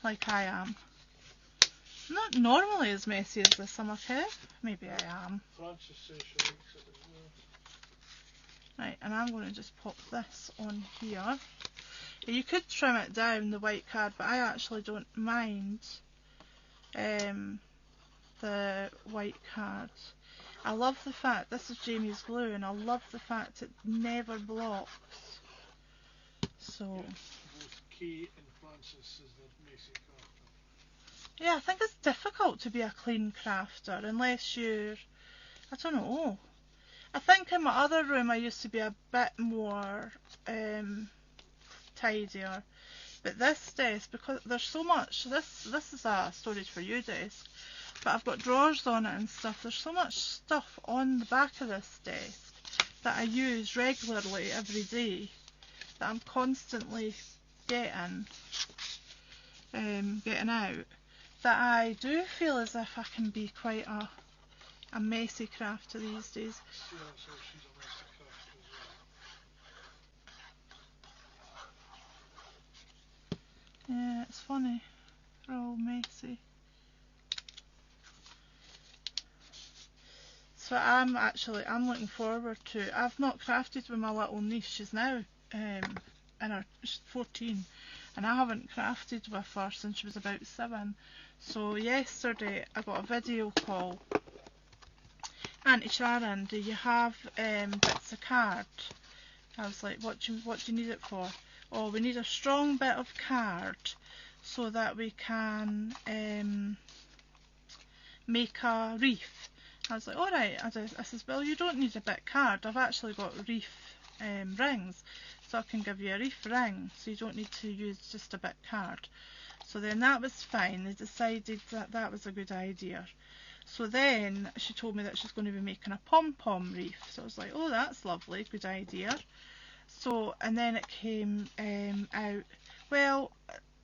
Like I am. I'm not normally as messy as this, am I, Kev? Maybe I am. Frances says she likes it as well. Right, and I'm going to just pop this on here. You could trim it down, the white card, but I actually don't mind the white card. I love the fact, this is Jamie's glue, and I love the fact it never blocks. So, both Kay and Frances says they're messy crafter. Yeah, I think it's difficult to be a clean crafter unless you're, I don't know. I think in my other room I used to be a bit more tidier. But this desk, because there's so much, this is a storage for you desk, but I've got drawers on it and stuff. There's so much stuff on the back of this desk that I use regularly every day that I'm constantly getting out, that I do feel as if I can be quite a messy crafter these days. She's a messy crafter as well. Yeah, it's funny. They're all messy. So I'm looking forward to, I've not crafted with my little niece. She's now she's 14, and I haven't crafted with her since she was about 7. So yesterday I got a video call. Auntie Sharon, do you have bits of card? I was like, what do you need it for? Oh, we need a strong bit of card so that we can make a wreath. I was like, alright. I says, well, you don't need a bit card. I've actually got wreath rings, so I can give you a wreath ring, so you don't need to use just a bit card. So then that was fine. They decided that that was a good idea. So then she told me that she's going to be making a pom-pom wreath. So I was like, oh, that's lovely, good idea. So, and then it came out, well,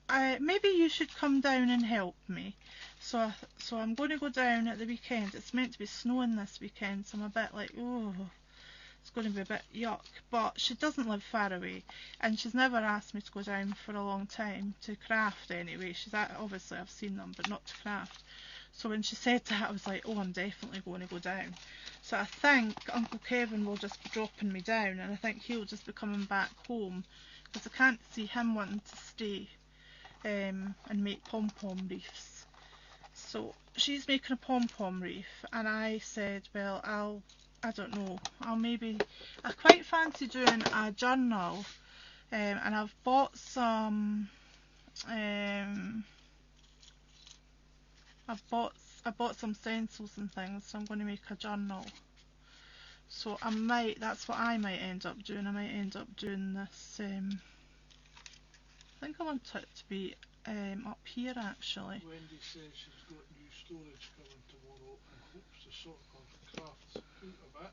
maybe you should come down and help me. So I'm going to go down at the weekend. It's meant to be snowing this weekend, so I'm a bit like, oh, it's going to be a bit yuck. But she doesn't live far away, and she's never asked me to go down for a long time to craft anyway. Obviously I've seen them, but not to craft. So when she said that, I was like, oh, I'm definitely going to go down. So I think Uncle Kevin will just be dropping me down, and I think he'll just be coming back home, because I can't see him wanting to stay and make pom-pom wreaths. So she's making a pom-pom wreath, and I said, well, I don't know, I quite fancy doing a journal, and I've bought some, I bought some stencils and things, so I'm going to make a journal. So that's what I might end up doing. I might end up doing this, I think I want it to be up here actually. Wendy says she's got new storage coming tomorrow and hopes to sort her crafts out a bit.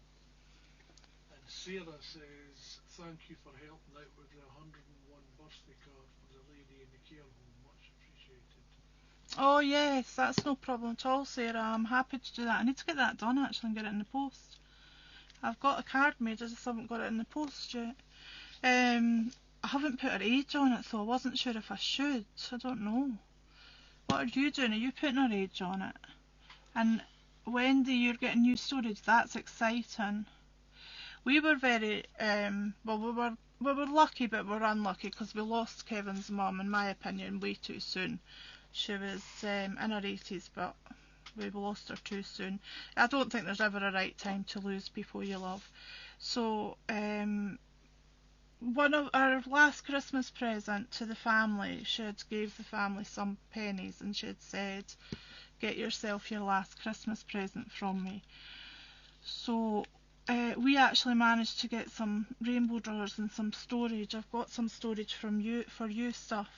And Sarah says, thank you for helping out with the 101 birthday card for the lady in the care home. Much appreciated. Oh yes, that's no problem at all, Sarah. I'm happy to do that. I need to get that done actually and get it in the post. I've got a card made, I just haven't got it in the post yet. I haven't put her age on it, so I wasn't sure if I should. I don't know. What are you doing? Are you putting her age on it? And Wendy, you're getting new storage. That's exciting. We were very, well, we were lucky, but we were unlucky because we lost Kevin's mum, in my opinion, way too soon. She was in her 80s, but we lost her too soon. I don't think there's ever a right time to lose people you love. So, one of our last Christmas present to the family, she had gave the family some pennies and she had said, get yourself your last Christmas present from me. So we actually managed to get some rainbow drawers and some storage. I've got some storage for you stuff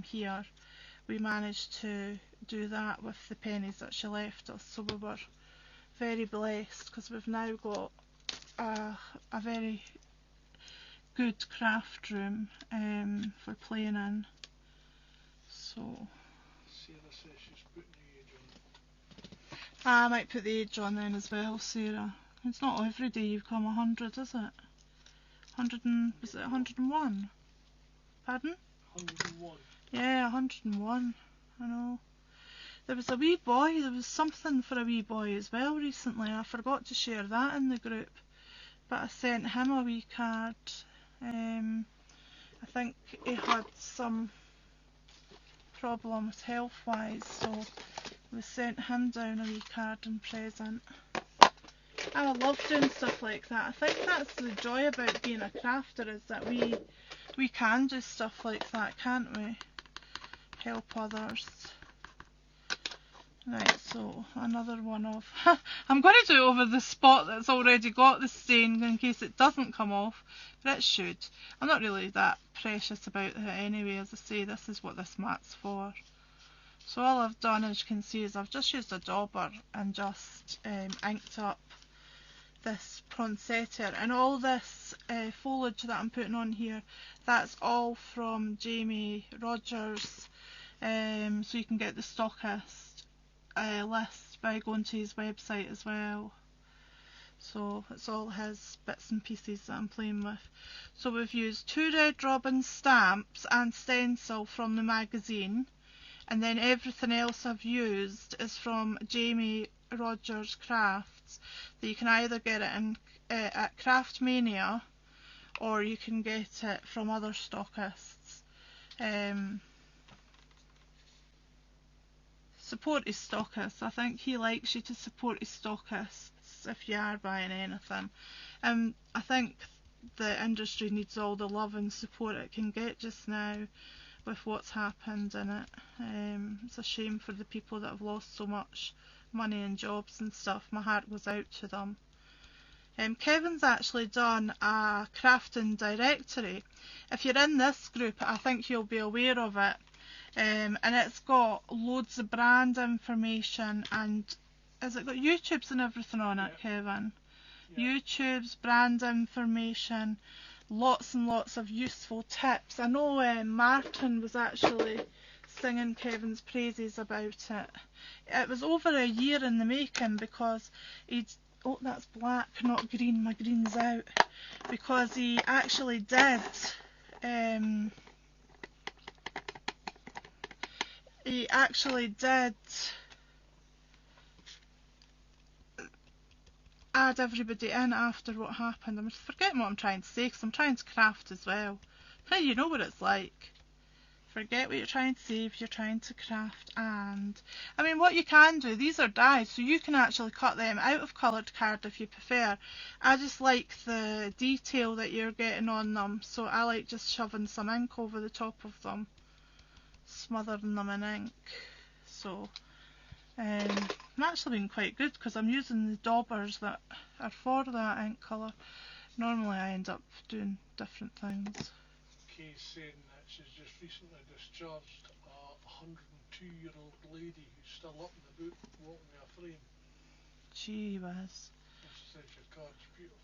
here. We managed to do that with the pennies that she left us, so we were very blessed because we've now got a very good craft room for playing in. So Sarah says she's putting the age on it. I might put the age on then as well, Sarah. It's not every day you become 100, is it? 101? Pardon? 101. Yeah, 101. I know. There was a wee boy, there was something for a wee boy as well recently. I forgot to share that in the group, but I sent him a wee card. I think he had some problems health-wise, so we sent him down a wee card and present. I love doing stuff like that. I think that's the joy about being a crafter, is that we can do stuff like that, can't we? Help others. Right, so another one of... I'm going to do it over the spot that's already got the stain in case it doesn't come off, but it should. I'm not really that precious about it anyway. As I say, this is what this mat's for. So all I've done, as you can see, is I've just used a dauber and just inked up this poinsettia, and all this foliage that I'm putting on here, that's all from Jamie Rogers, so you can get the stockist list by going to his website as well. So it's all his bits and pieces that I'm playing with. So we've used 2 Red Robin stamps and stencil from the magazine, and then everything else I've used is from Jamie Rogers Crafts. That you can either get it in, at Craftmania, or you can get it from other stockists. Support his stockists. I think he likes you to support his stockists if you are buying anything. I think the industry needs all the love and support it can get just now with what's happened in it. It's a shame for the people that have lost so much money and jobs and stuff. My heart goes out to them. Kevin's actually done a crafting directory. If you're in this group, I think you'll be aware of it. And it's got loads of brand information, and has it got YouTubes and everything on it, Kevin? YouTube's brand information, lots and lots of useful tips. I know Martin was actually singing Kevin's praises about it. It was over a year in the making because he'd... Oh, that's black, not green. My green's out. Because he actually did... he actually did add everybody in after what happened. I'm forgetting what I'm trying to say because I'm trying to craft as well. Hey, you know what it's like. Forget what you're trying to say if you're trying to craft. And I mean, what you can do, these are dies, so you can actually cut them out of coloured card if you prefer. I just like the detail that you're getting on them, so I like just shoving some ink over the top of them, smothering them in ink. So I'm actually being quite good because I'm using the daubers that are for that ink colour. Normally I end up doing different things. Kay's saying that she's just recently discharged a 102-year-old lady who's still up in the boot walking with a frame. Gee whiz. And she said your card's beautiful.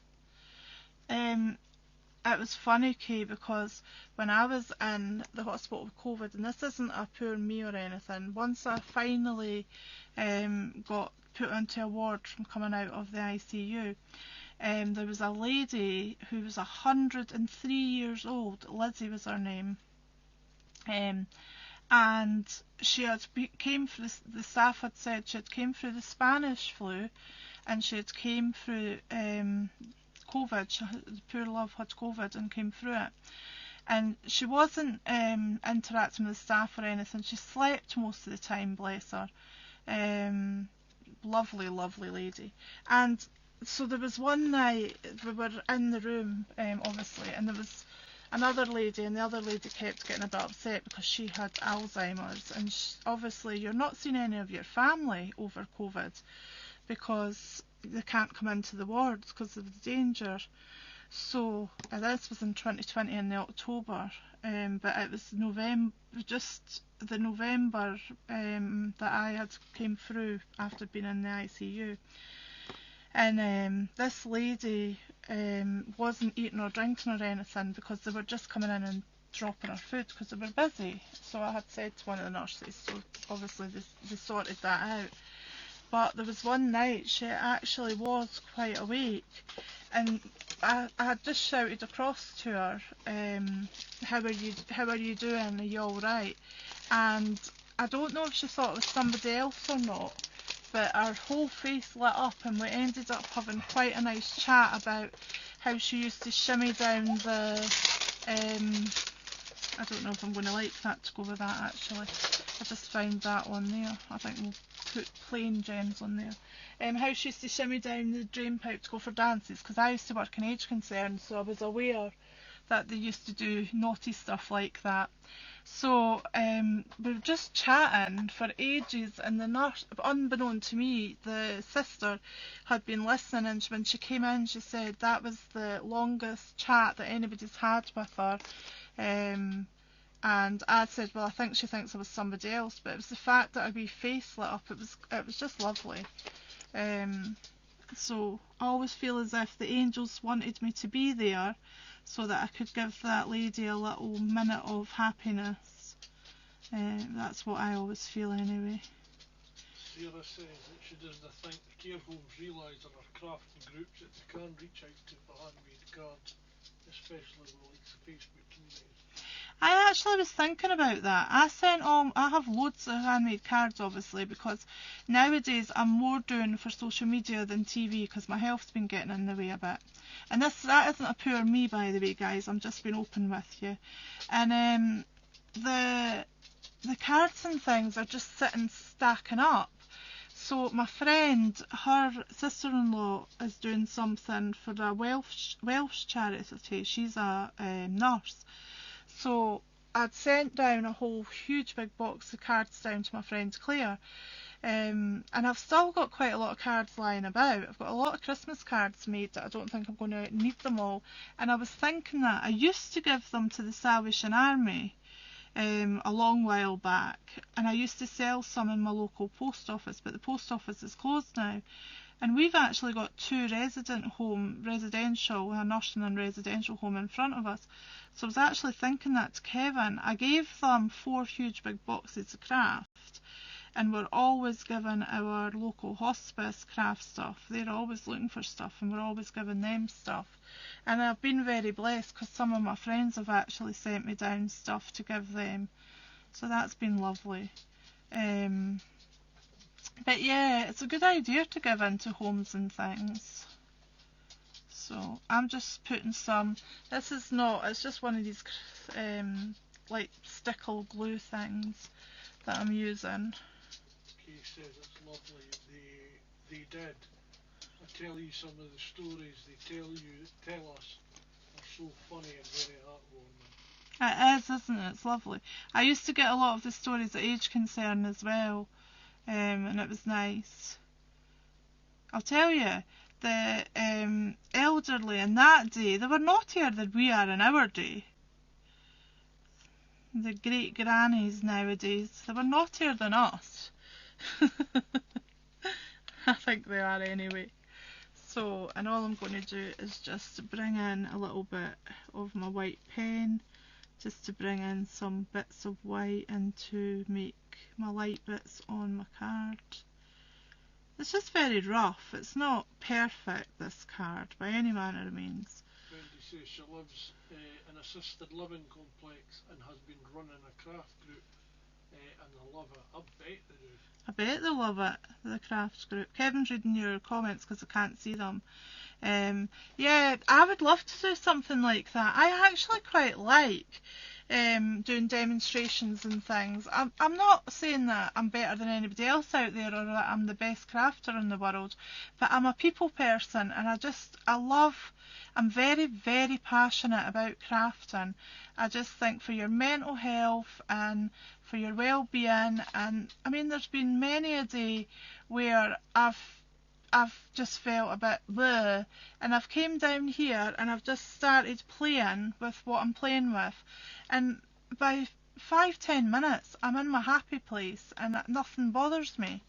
It was funny, Kay, because when I was in the hospital with COVID, and this isn't a poor me or anything, once I finally got put into a ward from coming out of the ICU, there was a lady who was 103 years old, Lizzie was her name, and she had came through, the staff had said she had came through the Spanish flu, and she had came through COVID. The poor love had COVID and came through it, and she wasn't interacting with the staff or anything. She slept most of the time, bless her. Lovely lady. And so there was one night we were in the room, obviously, and there was another lady, and the other lady kept getting a bit upset because she had Alzheimer's, and obviously you're not seeing any of your family over COVID because they can't come into the wards because of the danger. So this was in 2020 in the October, but it was November, just the November that I had came through after being in the ICU. And this lady wasn't eating or drinking or anything because they were just coming in and dropping her food because they were busy. So I had said to one of the nurses, so obviously they sorted that out. But there was one night she actually was quite awake, and I had just shouted across to her, how are you doing, are you alright? And I don't know if she thought it was somebody else or not, but her whole face lit up, and we ended up having quite a nice chat about how she used to shimmy down the, I don't know if I'm going to like that to go with that actually. I just found that on there. I think we'll put plain gems on there. How she used to shimmy down the drain pipe to go for dances, because I used to work in age concerns, so I was aware that they used to do naughty stuff like that. So we were just chatting for ages, and the nurse, unbeknown to me, the sister had been listening, and when she came in she said that was the longest chat that anybody's had with her. And I said, well, I think she thinks I was somebody else, but it was the fact that her wee face lit up. It was just lovely. So I always feel as if the angels wanted me to be there so that I could give that lady a little minute of happiness. That's what I always feel anyway. Sarah says that she doesn't think the care homes realise there are crafting groups that they can reach out to for handmade cards, especially with the likes of Facebook emails. I actually was thinking about that. I have loads of handmade cards obviously, because nowadays I'm more doing for social media than TV because my health's been getting in the way a bit. And that isn't a poor me, by the way, guys. I'm just being open with you. And the cards and things are just sitting stacking up. So my friend, her sister-in-law is doing something for a Welsh charity. She's a nurse. So I'd sent down a whole huge big box of cards down to my friend Claire, and I've still got quite a lot of cards lying about. I've got a lot of Christmas cards made that I don't think I'm going to need them all, and I was thinking that I used to give them to the Salvation Army a long while back, and I used to sell some in my local post office, but the post office is closed now. And we've actually got two residential, a nursing and residential home in front of us. So I was actually thinking that to Kevin. I gave them 4 huge big boxes of craft, and we're always giving our local hospice craft stuff. They're always looking for stuff, and we're always giving them stuff. And I've been very blessed because some of my friends have actually sent me down stuff to give them. So that's been lovely. But yeah, it's a good idea to give into homes and things. So I'm just putting some, it's just one of these like stickle glue things that I'm using. Kay says it's lovely. They did. I tell you, some of the stories they tell us are so funny and very heartwarming. It is, isn't it? It's lovely. I used to get a lot of the stories at Age Concern as well, and it was nice. I'll tell you, the elderly in that day, they were naughtier than we are in our day. The great grannies nowadays, they were naughtier than us. I think they are anyway. So, and all I'm going to do is just bring in a little bit of my white pen, just to bring in some bits of white and to make my light bits on my card. It's just very rough. It's not perfect, this card, by any manner of means. Wendy says she lives in assisted living complex and has been running a craft group, and they love it. I bet they do. I bet they love it, the crafts group. Kevin's reading your comments because I can't see them. Yeah, I would love to do something like that. I actually quite like doing demonstrations and things. I'm not saying that I'm better than anybody else out there or that I'm the best crafter in the world, but I'm a people person, and I'm very, very passionate about crafting. I just think for your mental health and for your well-being, and I mean there's been many a day where I've just felt a bit bleh, and I've came down here and I've just started playing with what I'm playing with, and by 5-10 minutes I'm in my happy place and nothing bothers me.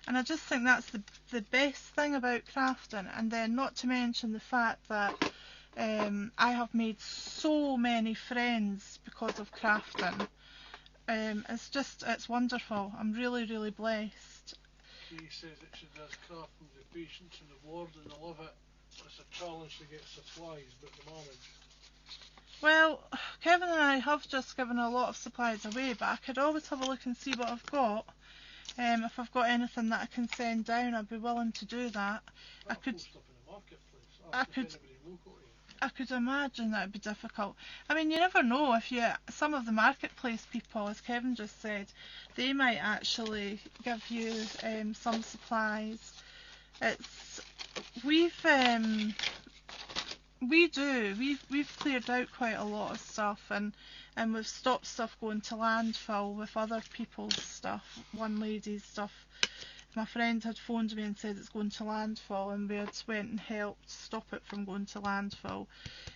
And I just think that's the best thing about crafting. And then not to mention the fact that I have made so many friends because of crafting. It's wonderful. I'm really, really blessed. Kay says that she does crafting with patience and the ward, and I love it. It's a challenge to get supplies, but the manage. Well, Kevin and I have just given a lot of supplies away, but I could always have a look and see what I've got. If I've got anything that I can send down, I'd be willing to do that. I could post up in the marketplace. I could imagine that would be difficult. I mean, you never know if some of the marketplace people, as Kevin just said, they might actually give you some supplies. We've cleared out quite a lot of stuff, and we've stopped stuff going to landfill with other people's stuff. One lady's stuff, my friend had phoned me and said it's going to landfill, and we had went and helped stop it from going to landfill.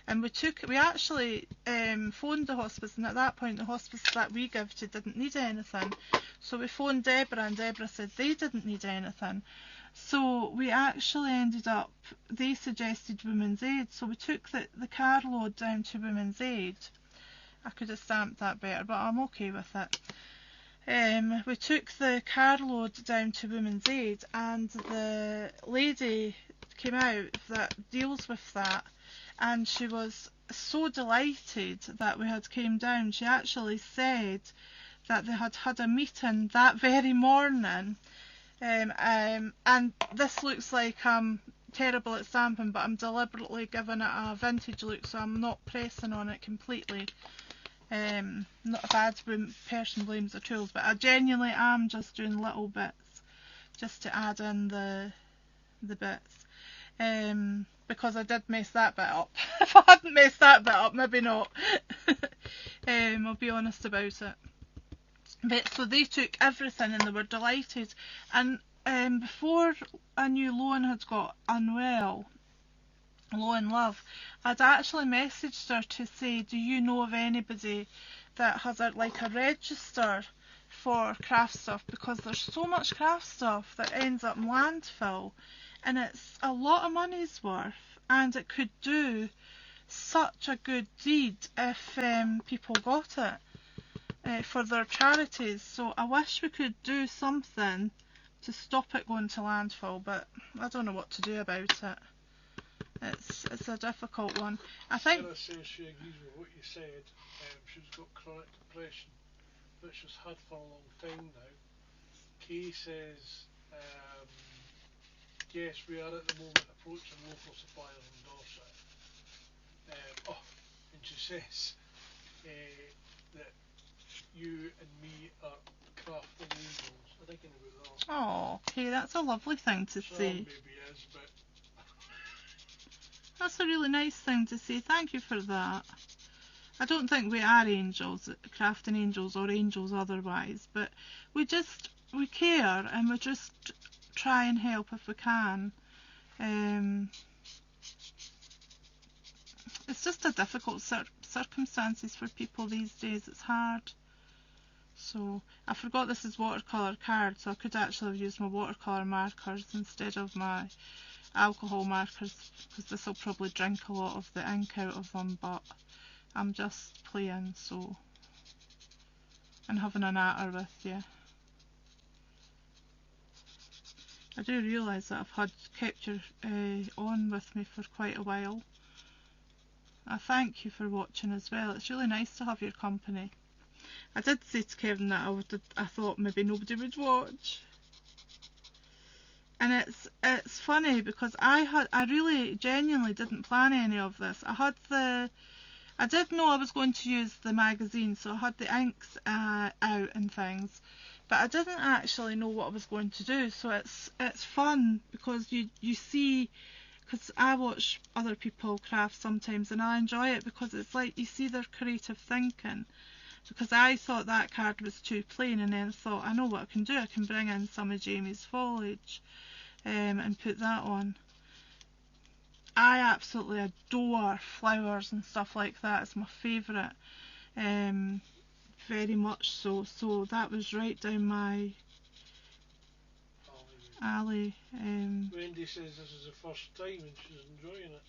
And we actually phoned the hospice, and at that point the hospice that we give to didn't need anything. So we phoned Deborah, and Deborah said they didn't need anything. So we actually ended up, they suggested Women's Aid, so we took the carload down to Women's Aid. I could have stamped that better, but I'm okay with it. We took the carload down to Women's Aid, and the lady came out that deals with that, and she was so delighted that we had came down. She actually said that they had had a meeting that very morning. And this looks like I'm terrible at stamping, but I'm deliberately giving it a vintage look, so I'm not pressing on it completely. Not a bad person blames the tools, but I genuinely am just doing little bits just to add in the bits. Because I did mess that bit up. If I hadn't messed that bit up, maybe not. I'll be honest about it. But so they took everything and they were delighted. And before I knew Loan had got unwell, Loan Love, I'd actually messaged her to say, do you know of anybody that has a register for craft stuff? Because there's so much craft stuff that ends up in landfill, and it's a lot of money's worth, and it could do such a good deed if people got it. For their charities, so I wish we could do something to stop it going to landfill, but I don't know what to do about it. It's a difficult one. I think Sarah says she agrees with what you said. She's got chronic depression, which she's had for a long time now. Kay says, yes, we are at the moment approaching local suppliers in Dorset. And she says, that you and me are crafting angels. I think about that. Oh, okay, that's a lovely thing to Some say. maybe is, but That's a really nice thing to say. Thank you for that. I don't think we are angels, crafting angels or angels otherwise, but we care and we just try and help if we can. It's just a difficult circumstances for people these days. It's hard. So I forgot this is watercolour cards, so I could actually have used my watercolour markers instead of my alcohol markers, because this will probably drink a lot of the ink out of them, but I'm just playing, so, and having a natter with you. I do realise that I've kept you on with me for quite a while. I thank you for watching as well. It's really nice to have your company. I did say to Kevin that I thought maybe nobody would watch. And it's funny because I really genuinely didn't plan any of this. I did know I was going to use the magazine, so I had the inks out and things, but I didn't actually know what I was going to do. So it's fun because you see, because I watch other people craft sometimes and I enjoy it because it's like you see their creative thinking. Because I thought that card was too plain, and then thought, I know what I can do. I can bring in some of Jamie's foliage and put that on. I absolutely adore flowers and stuff like that. It's my favourite, very much so. So that was right down my alley. Wendy says this is the first time and she's enjoying it.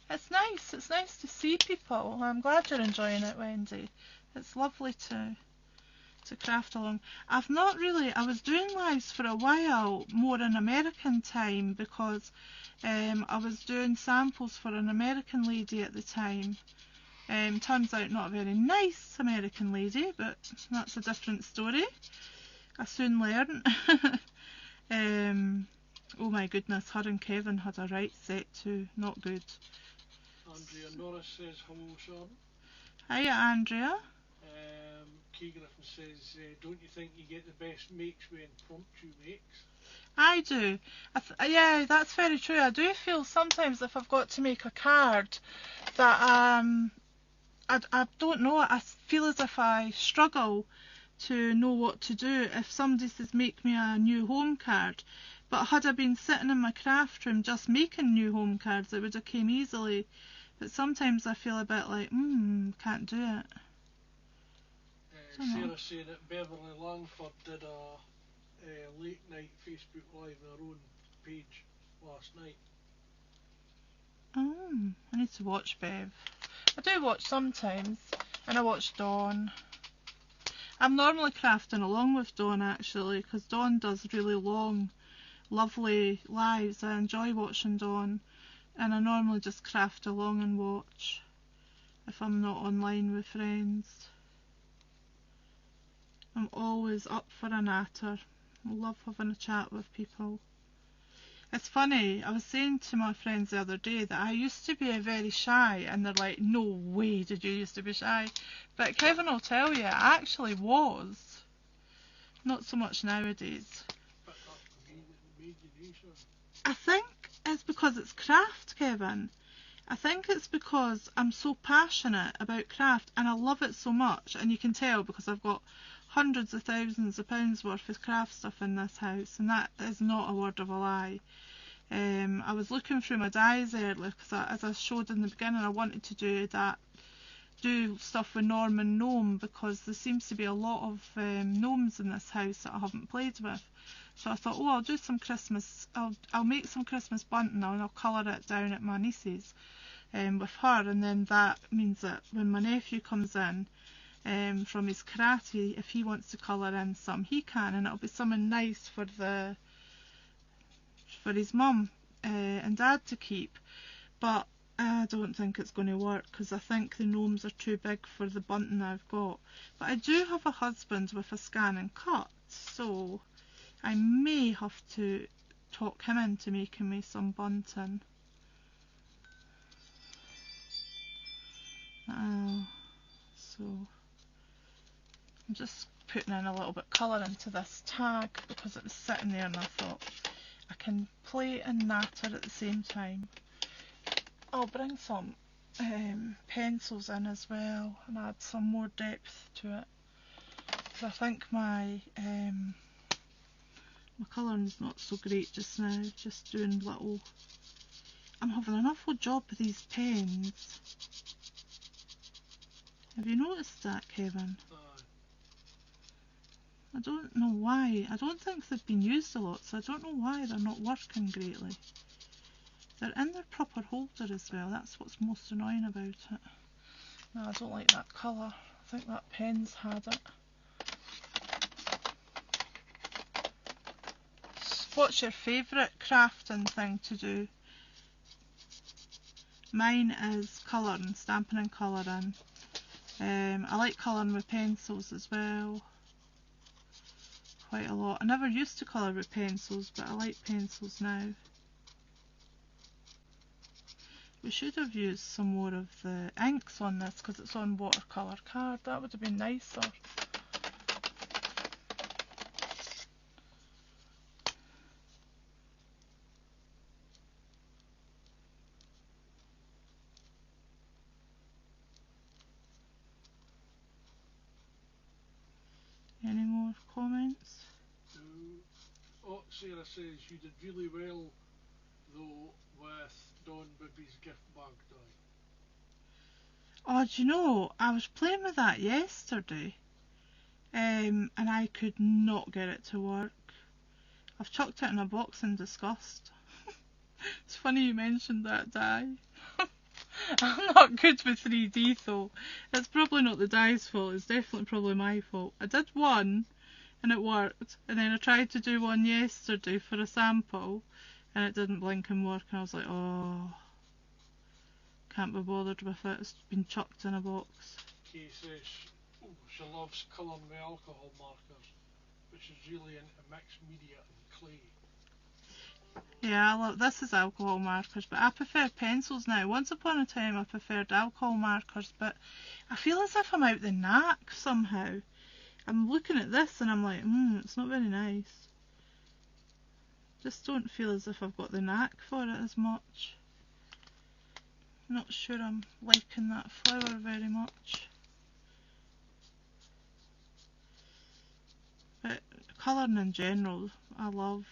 It's nice. It's nice to see people. I'm glad you're enjoying it, Wendy. It's lovely to craft along. I was doing lives for a while, more in American time, because I was doing samples for an American lady at the time. Turns out not a very nice American lady, but that's a different story. I soon learned. Oh my goodness, her and Kevin had a right set too. Not good. Andrea Norris says hello, Sean. Hiya, Andrea. Key Griffin says, don't you think you get the best makes when impromptu makes? I do. Yeah, that's very true. I do feel sometimes if I've got to make a card that I don't know. I feel as if I struggle to know what to do if somebody says make me a new home card. But had I been sitting in my craft room just making new home cards, it would have came easily. But sometimes I feel a bit like, can't do it. Sarah saying that Beverly Langford did a late night Facebook Live on her own page last night. Oh, I need to watch Bev. I do watch sometimes, and I watch Dawn. I'm normally crafting along with Dawn actually, because Dawn does really long, lovely lives. I enjoy watching Dawn, and I normally just craft along and watch if I'm not online with friends. I'm always up for a natter. I love having a chat with people. It's funny, I was saying to my friends the other day that I used to be very shy, and they're like, no way did you used to be shy. But Kevin will tell you, I actually was. Not so much nowadays. I think it's because it's craft, Kevin. I think it's because I'm so passionate about craft and I love it so much, and you can tell because I've got hundreds of thousands of pounds worth of craft stuff in this house, and that is not a word of a lie. I was looking through my dies earlier because as I showed in the beginning, I wanted to do stuff with Norman Gnome, because there seems to be a lot of gnomes in this house that I haven't played with. So I thought, oh, I'll do some Christmas, I'll make some Christmas bunting and I'll colour it down at my niece's with her, and then that means that when my nephew comes in from his karate, if he wants to colour in some, he can, and it'll be something nice for his mum and dad to keep. But I don't think it's going to work because I think the gnomes are too big for the bunting I've got. But I do have a husband with a scan and cut, so I may have to talk him into making me some bunting. So I'm just putting in a little bit of colour into this tag because it was sitting there and I thought I can play and natter at the same time. I'll bring some pencils in as well and add some more depth to it, because I think my colouring's not so great just now, just doing little... I'm having an awful job with these pens. Have you noticed that, Kevin? I don't know why. I don't think they've been used a lot, so I don't know why they're not working greatly. They're in their proper holder as well, that's what's most annoying about it. No, I don't like that colour. I think that pen's had it. What's your favourite crafting thing to do? Mine is colouring, stamping and colouring. I like colouring with pencils as well. Quite a lot. I never used to colour with pencils, but I like pencils now. We should have used some more of the inks on this because it's on watercolour card. That would have been nicer. Any more comments? Oh, Sarah says you did really well though with Dawn Bibby's gift bag die. Oh, do you know, I was playing with that yesterday and I could not get it to work. I've chucked it in a box in disgust. It's funny you mentioned that die. I'm not good with 3D though. It's probably not the die's fault, it's definitely probably my fault. I did one and it worked, and then I tried to do one yesterday for a sample and it didn't blink and work, and I was like, oh, can't be bothered with it, it's been chucked in a box. Kay says she loves colouring with alcohol markers, which is really into mixed media and clay. Yeah, I love, this is alcohol markers, but I prefer pencils now. Once upon a time I preferred alcohol markers, but I feel as if I'm out the knack somehow. I'm looking at this and I'm like, it's not very nice. Just don't feel as if I've got the knack for it as much. Not sure I'm liking that flower very much. But colouring in general, I love.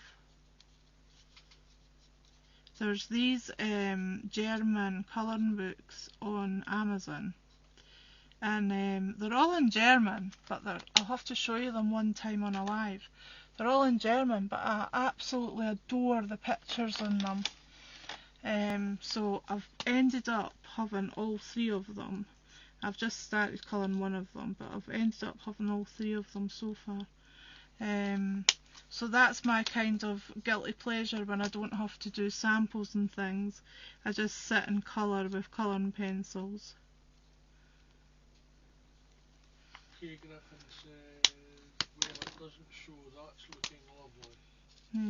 There's these German colouring books on Amazon, and they're all in German, but I'll have to show you them one time on a live. They're all in German, but I absolutely adore the pictures on them. So I've ended up having all three of them. I've just started colouring one of them, but I've ended up having all three of them so far. So that's my kind of guilty pleasure when I don't have to do samples and things. I just sit and colour with colouring pencils. Kay Griffin says, well, it doesn't show, that's looking lovely.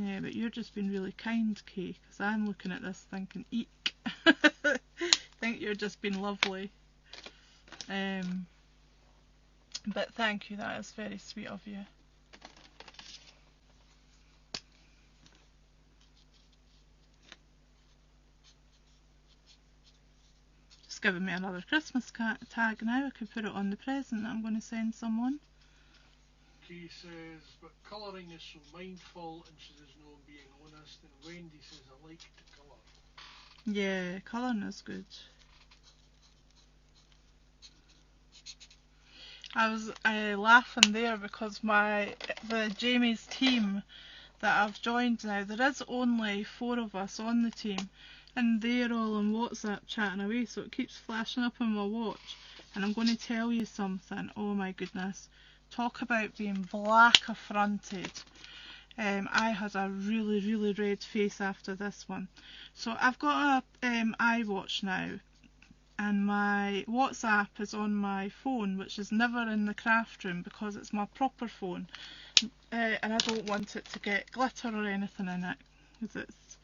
Yeah, but you're just being really kind, Kay, because I'm looking at this thinking, eek. Think you're just being lovely. But thank you, that is very sweet of you. It's giving me another Christmas tag now. I could put it on the present that I'm going to send someone. Kay says, but colouring is so mindful, and she says, no, I'm being honest. And Wendy says, I like to colour. Yeah, colouring is good. I was laughing there because the Jamie's team that I've joined now, there is only 4 of us on the team, and they're all on WhatsApp chatting away, so it keeps flashing up on my watch. And I'm going to tell you something, oh my goodness, talk about being black affronted. I had a really, really red face after this one. So I've got a iWatch now, and my WhatsApp is on my phone, which is never in the craft room because it's my proper phone, and I don't want it to get glitter or anything in it because it's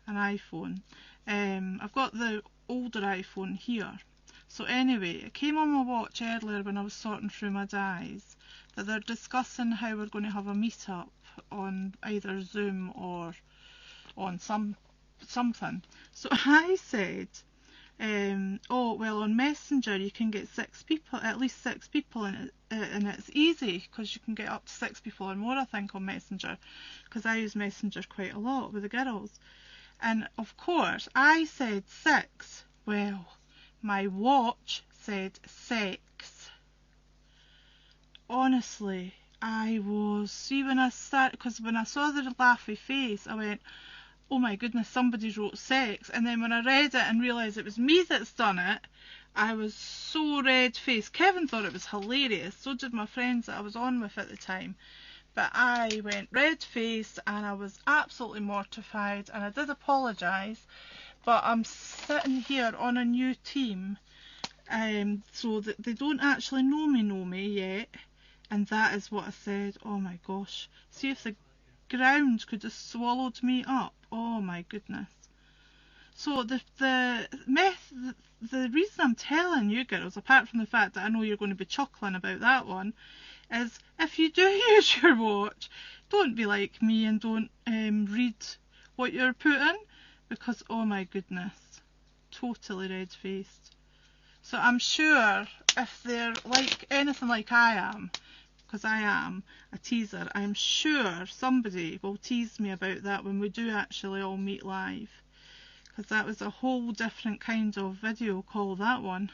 an iPhone. I've got the older iPhone here. So anyway, it came on my watch earlier when I was sorting through my dies, that they're discussing how we're going to have a meet-up on either Zoom or on something. So I said, oh well, on Messenger you can get at least six people in it, and it's easy because you can get up to 6 people or more, I think, on Messenger, because I use Messenger quite a lot with the girls. And of course I said 6. Well, my watch said 6. Honestly, I was, when I saw the laughy face, I went, oh my goodness, somebody wrote 6. And then when I read it and realised it was me that's done it, I was so red-faced. Kevin thought it was hilarious, so did my friends that I was on with at the time. But I went red-faced and I was absolutely mortified, and I did apologise. But I'm sitting here on a new team, so that they don't actually know me yet. And that is what I said. Oh my gosh. See if the ground could have swallowed me up. Oh my goodness. So the reason I'm telling you girls, apart from the fact that I know you're going to be chuckling about that one, is if you do use your watch, don't be like me and don't read what you're putting, because oh my goodness, totally red-faced. So I'm sure if they're like anything like I am, because I am a teaser, I'm sure somebody will tease me about that when we do actually all meet live, because that was a whole different kind of video call, that one.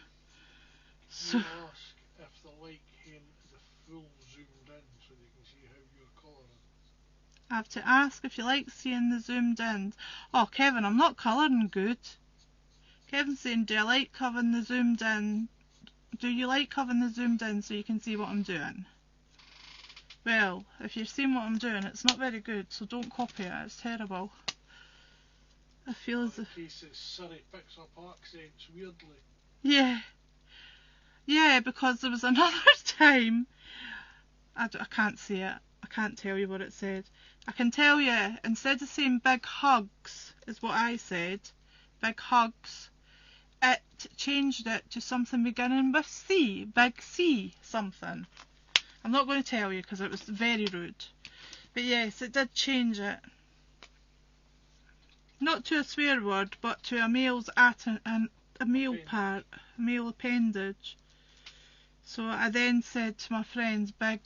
So you ask if the light came the full zoomed in so they can see how you're colouring. I have to ask if you like seeing the zoomed in. Oh Kevin, I'm not colouring good. Kevin's saying, do I like covering the zoomed in? Do you like covering the zoomed in so you can see what I'm doing? Well, if you're seeing what I'm doing, it's not very good, so don't copy it, it's terrible. I feel as if... cases Surrey picks up accents weirdly. Yeah. Yeah, because there was another time, I can't see it, I can't tell you what it said. I can tell you, instead of saying big hugs, is what I said, big hugs, it changed it to something beginning with C, big C something. I'm not going to tell you because it was very rude. But yes, it did change it. Not to a swear word, but to a male appendage. So I then said to my friends, big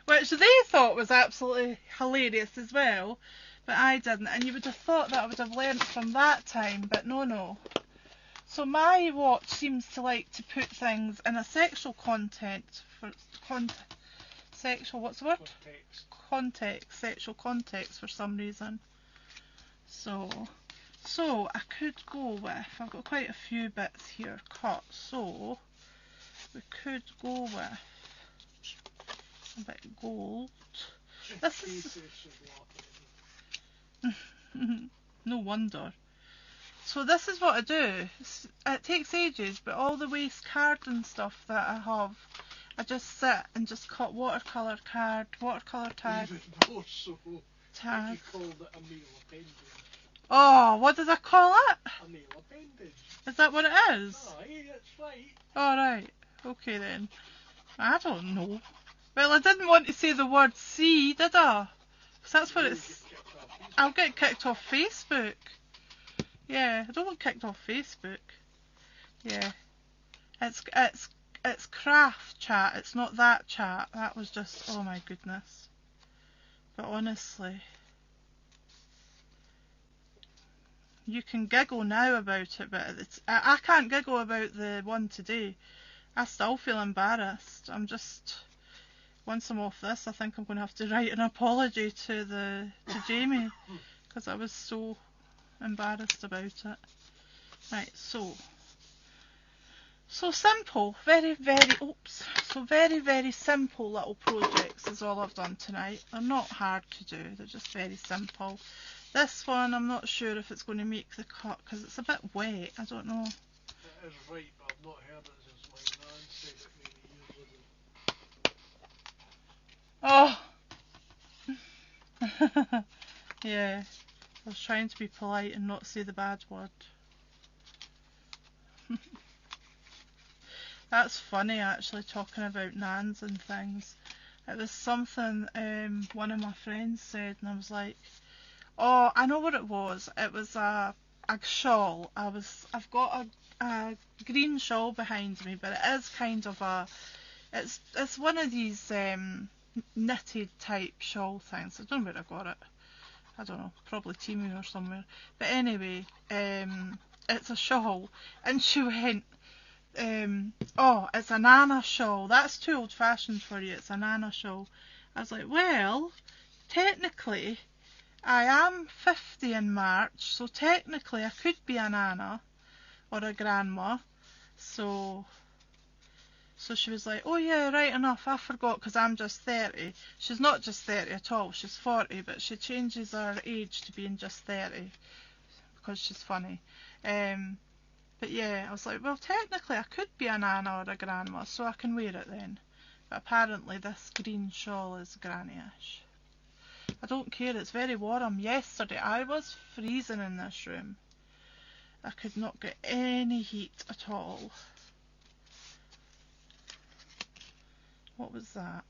which they thought was absolutely hilarious as well, but I didn't. And you would have thought that I would have learnt from that time, but no. So my watch seems to like to put things in a sexual sexual context for some reason. So I could go with, I've got quite a few bits here cut, so we could go with a bit gold. This is no wonder. So this is what I do. It takes ages, but all the waste card and stuff that I have, I just sit and just cut watercolour card, watercolour tag. Even more so. Tag. You called it a male appendage. Oh, what did I call it? A male appendage. Is that what it is? Aye, that's right. Alright, okay then. I don't know. Well, I didn't want to say the word C, did I? Because that's what it's... I'll get kicked off Facebook. Yeah, I don't want kicked off Facebook. Yeah. It's craft chat, it's not that chat. That was just, oh my goodness. But honestly, you can giggle now about it, but I can't giggle about the one today. I still feel embarrassed. Once I'm off this, I think I'm going to have to write an apology to Jamie, because I was so embarrassed about it. Right, so simple, very simple little projects is all I've done tonight. They're not hard to do, they're just very simple. This one, I'm not sure if it's going to make the cut because it's a bit wet, I don't know. It is right, but I've not heard it since my nan said it many years ago. Oh! Yeah, I was trying to be polite and not say the bad word. That's funny, actually, talking about nans and things. It was something one of my friends said, and I was like, oh, I know what it was. It was a shawl. I've got a green shawl behind me, but it is kind of it's one of these knitted type shawl things. I don't know where I got it. I don't know, probably Temu or somewhere. But anyway, it's a shawl, and she went, oh, it's a Nana shawl. That's too old fashioned for you. It's a Nana shawl. I was like, well, technically, I am 50 in March, so technically I could be a Nana or a grandma. So she was like, oh yeah, right enough, I forgot, because I'm just 30. She's not just 30 at all, she's 40, but she changes her age to being just 30 because she's funny. But yeah, I was like, well, technically I could be a nana or a grandma, so I can wear it then. But apparently this green shawl is granny-ish. I don't care, it's very warm. Yesterday I was freezing in this room. I could not get any heat at all. What was that?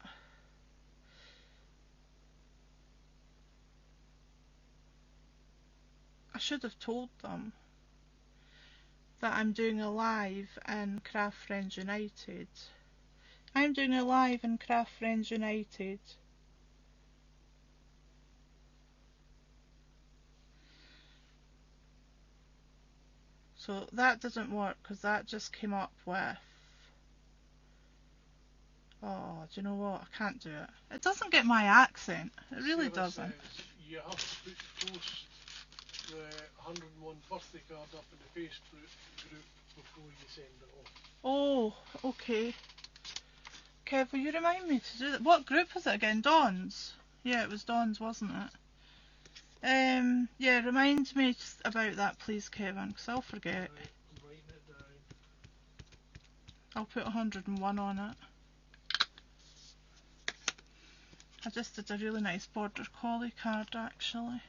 I should have told them that I'm doing a live in Craft Friends United. I'm doing a live in Craft Friends United. So that doesn't work because that just came up with, oh, do you know what? I can't do it. It doesn't get my accent. It really Sarah doesn't. Says you have to post the 101 birthday card up in the Facebook group before you send it off. Oh, okay. Kev, will you remind me to do that? What group was it again? Dawn's? Yeah, it was Dawn's, wasn't it? Yeah, remind me about that, please, Kevin, because I'll forget. Right, I'm writing it down. I'll put 101 on it. I just did a really nice border collie card, actually.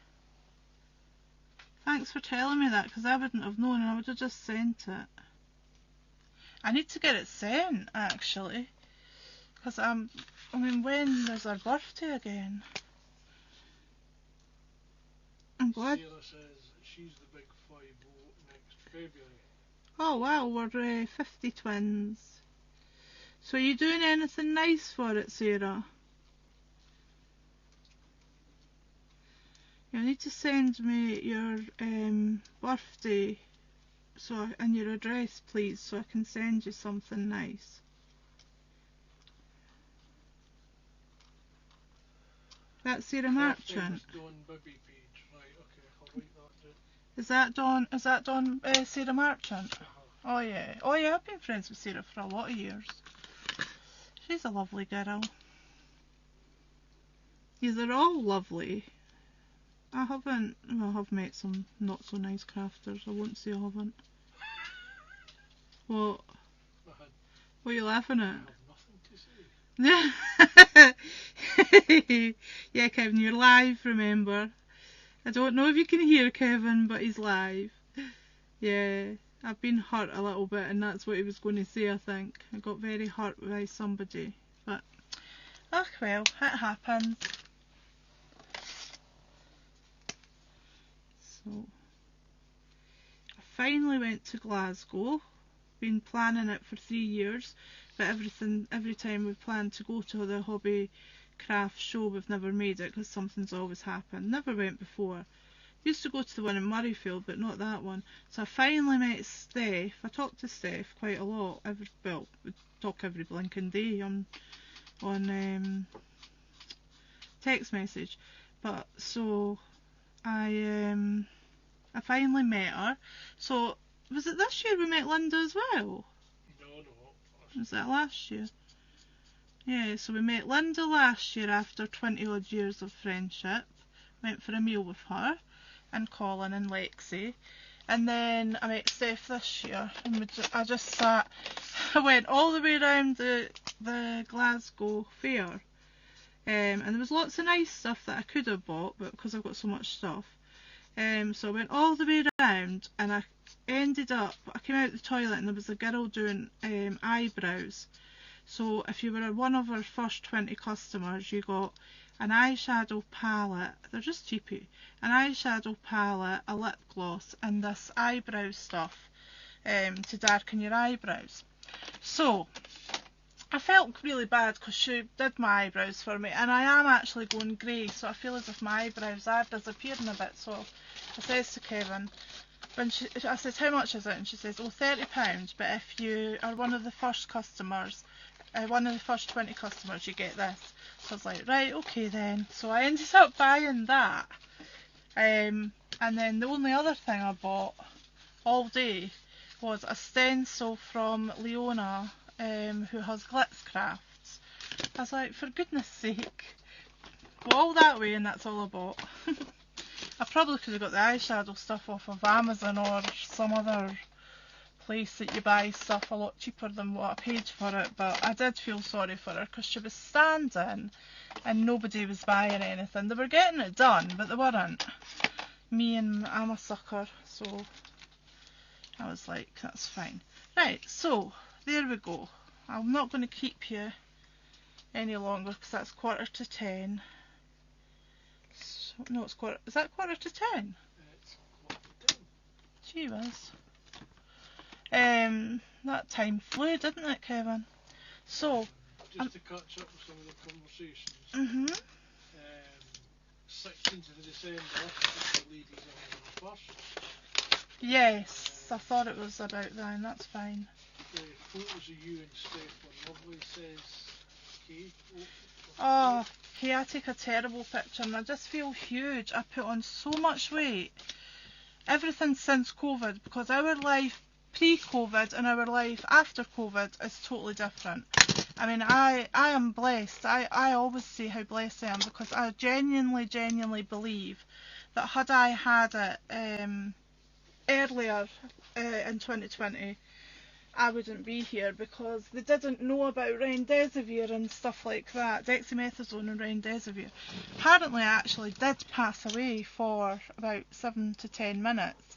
Thanks for telling me that, because I wouldn't have known, and I would have just sent it. I need to get it sent, actually, because I mean, when is our birthday again? I'm glad. Sarah says she's the big 5-0 next February. Oh wow, we're 50 twins. So are you doing anything nice for it, Sarah? You need to send me your birthday and your address, please, so I can send you something nice. That's Sarah Marchant. Dawn Bibby page. Right, okay, I'll write that down. Is that Dawn Sarah Marchant? Oh yeah. Oh yeah, I've been friends with Sarah for a lot of years. She's a lovely girl. They're all lovely. I have met some not so nice crafters. I won't say I haven't. What? What are you laughing at? I have nothing to say. Yeah, Kevin, you're live, remember. I don't know if you can hear Kevin, but he's live. Yeah, I've been hurt a little bit, and that's what he was going to say, I think. I got very hurt by somebody. But, oh well, it happens. So, I finally went to Glasgow. Been planning it for 3 years, but every time we planned to go to the hobby craft show, we've never made it because something's always happened. Never went before. Used to go to the one in Murrayfield, but not that one. So I finally met Steph. I talked to Steph quite a lot. We talk every blinking day on text message. But so I finally met her. So was it this year we met Linda as well? No. Was that last year? Yeah, so we met Linda last year after 20 odd years of friendship. Went for a meal with her and Colin and Lexi. And then I met Steph this year, and I just sat. I went all the way around the Glasgow fair, and there was lots of nice stuff that I could have bought, but because I've got so much stuff, So I went all the way around, and I ended up, I came out the toilet and there was a girl doing eyebrows. So if you were one of our first 20 customers, you got an eyeshadow palette, they're just cheapy, an eyeshadow palette, a lip gloss, and this eyebrow stuff to darken your eyebrows. So I felt really bad because she did my eyebrows for me, and I am actually going grey, so I feel as if my eyebrows are disappearing a bit. So I says to Kevin, I says, how much is it? And she says, oh, £30, but if you are one of the first customers, one of the first 20 customers, you get this. So I was like, right, okay then. So I ended up buying that. And then the only other thing I bought all day was a stencil from Leona, who has Glitz Crafts. I was like, for goodness sake, go all that way and that's all I bought. I probably could have got the eyeshadow stuff off of Amazon or some other place that you buy stuff a lot cheaper than what I paid for it, but I did feel sorry for her because she was standing and nobody was buying anything. They were getting it done, but they weren't. Me, and I'm a sucker, so I was like, that's fine. Right, so there we go. I'm not going to keep you any longer because that's 9:45. So, no, it's quarter. Is that 9:45? It's 10. Gee whiz. That time flew, didn't it, Kevin? So, just to catch up with some of the conversations. 16th of December, the ladies are on the 1st. Yes, I thought it was about then, that's fine. The photos of you and Steph were lovely, says Kate. Oh, Kay, I take a terrible picture and I just feel huge. I put on so much weight. Everything since COVID, because our life pre-COVID and our life after COVID is totally different. I mean, I am blessed. I always say how blessed I am because I genuinely believe that had I had it earlier in 2020, I wouldn't be here because they didn't know about remdesivir and stuff like that, dexamethasone and remdesivir. Apparently I actually did pass away for about 7 to 10 minutes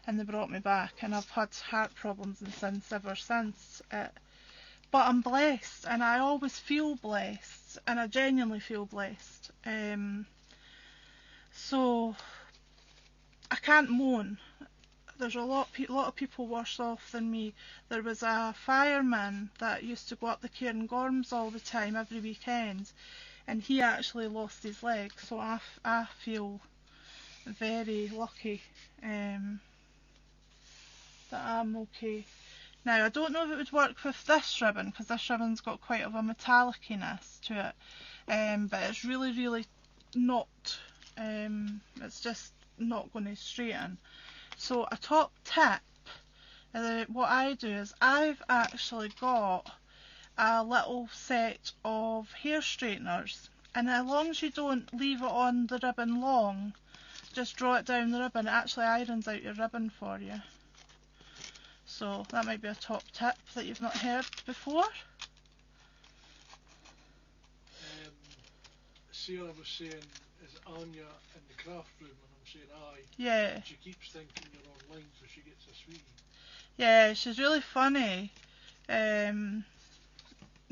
and they brought me back, and I've had heart problems and ever since. But I'm blessed, and I always feel blessed, and I genuinely feel blessed. So I can't moan. There's a lot of people worse off than me. There was a fireman that used to go up the Cairngorms all the time, every weekend, and he actually lost his leg. So I feel very lucky that I'm okay. Now, I don't know if it would work with this ribbon, because this ribbon's got quite of a metalliciness to it, but it's really not, it's just not going to straighten. So a top tip, what I do is I've actually got a little set of hair straighteners, and as long as you don't leave it on the ribbon long, just draw it down the ribbon, it actually irons out your ribbon for you. So that might be a top tip that you've not heard before. Sarah was saying, is Anya in the craft room? And I'm saying aye. Yeah. She keeps thinking you're online, so she gets a sweetie. Yeah, she's really funny.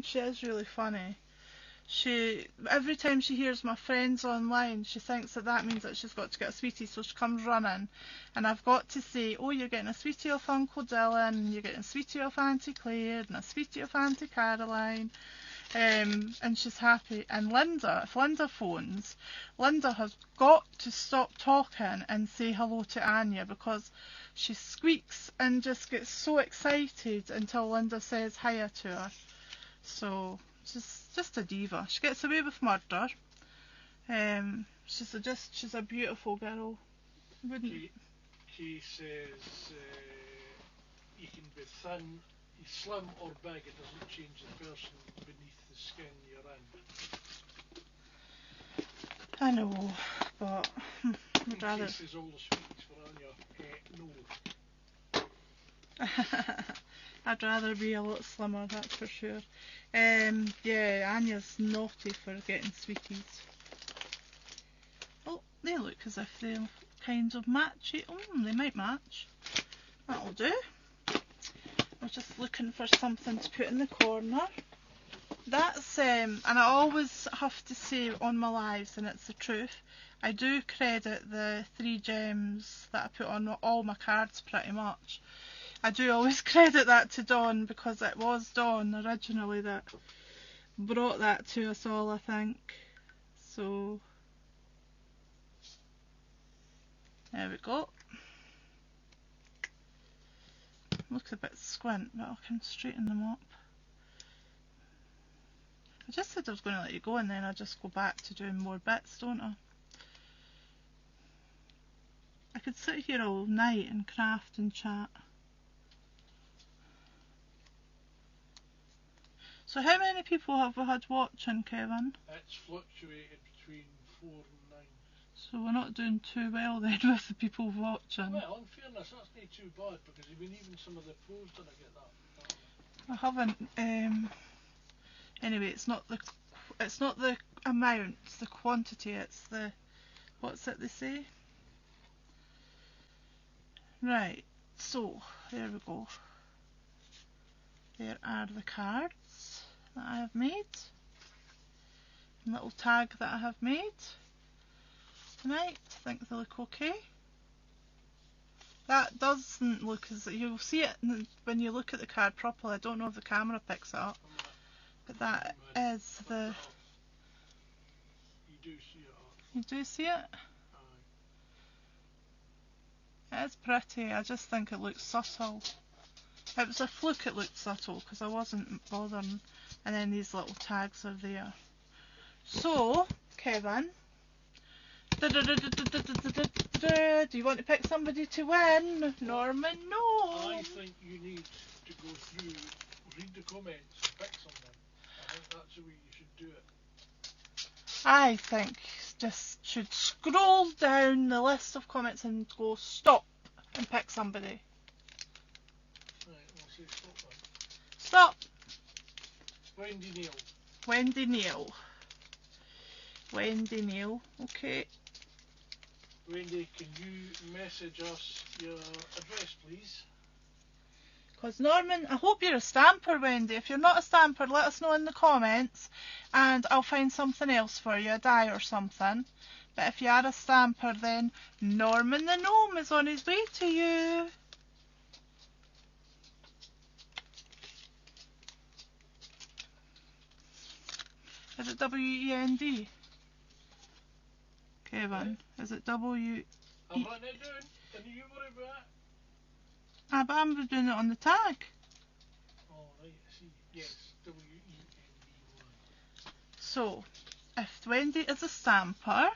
She is really funny. Every time she hears my friends online, she thinks that means that she's got to get a sweetie, so she comes running. And I've got to say, oh, you're getting a sweetie off Uncle Dylan, and you're getting a sweetie off Auntie Claire, and a sweetie off Auntie Caroline. And she's happy. And Linda, if Linda phones, Linda has got to stop talking and say hello to Anya, because she squeaks and just gets so excited until Linda says hiya to her. So she's just a diva. She gets away with murder. She's a beautiful girl. She says you can be thin, slim or big. It doesn't change the person beneath the skin you're in. I know, but I'd rather. Kay says all the sweets for Anya. No. I'd rather be a lot slimmer, that's for sure. Yeah, Anya's naughty for getting sweeties. Oh, they look as if kind of matchy. They might match. That'll do. I was just looking for something to put in the corner. That's and I always have to say on my lives, and it's the truth, I do credit the 3 gems that I put on all my cards pretty much. I do always credit that to Dawn, because it was Dawn originally that brought that to us all, I think. So there we go. Looks a bit squint, but I can straighten them up. I just said I was going to let you go, and then I just go back to doing more bits, don't I? I could sit here all night and craft and chat. So how many people have we had watching, Kevin? It's fluctuated between 4 and 9. So we're not doing too well then with the people watching. Well, in fairness, that's not too bad, because even some of the pros didn't get that. I haven't. Anyway, it's not the amount, it's the quantity. It's the, what's it they say? Right. So there we go. There are the cards that I have made. A little tag that I have made. Right, I think they look okay. That doesn't look as, you'll see it when you look at the card properly. I don't know if the camera picks it up, but that is the. You do see it. You do see it? It is pretty. I just think it looks subtle. It was a fluke it looked subtle, because I wasn't bothering. And then these little tags are there. So, Kevin, do you want to pick somebody to win? Norman, no. I think you need to go through, read the comments and pick someone. I think that's the way you should do it. I think just should scroll down the list of comments and go stop and pick somebody. Right, I'll say stop then. Stop. Wendy Neal. Wendy Neal. Wendy Neal, okay. Wendy, can you message us your address, please? Because Norman, I hope you're a stamper, Wendy. If you're not a stamper, let us know in the comments and I'll find something else for you, a die or something. But if you are a stamper, then Norman the Gnome is on his way to you. Is it W-E-N-D? Kevin, is it W-E... I'm writing it down. Can you worry about it? Ah, but I'm doing it on the tag. Oh, right, I see. Yes, W-E-N-D-Y. So, if Wendy is a stamper...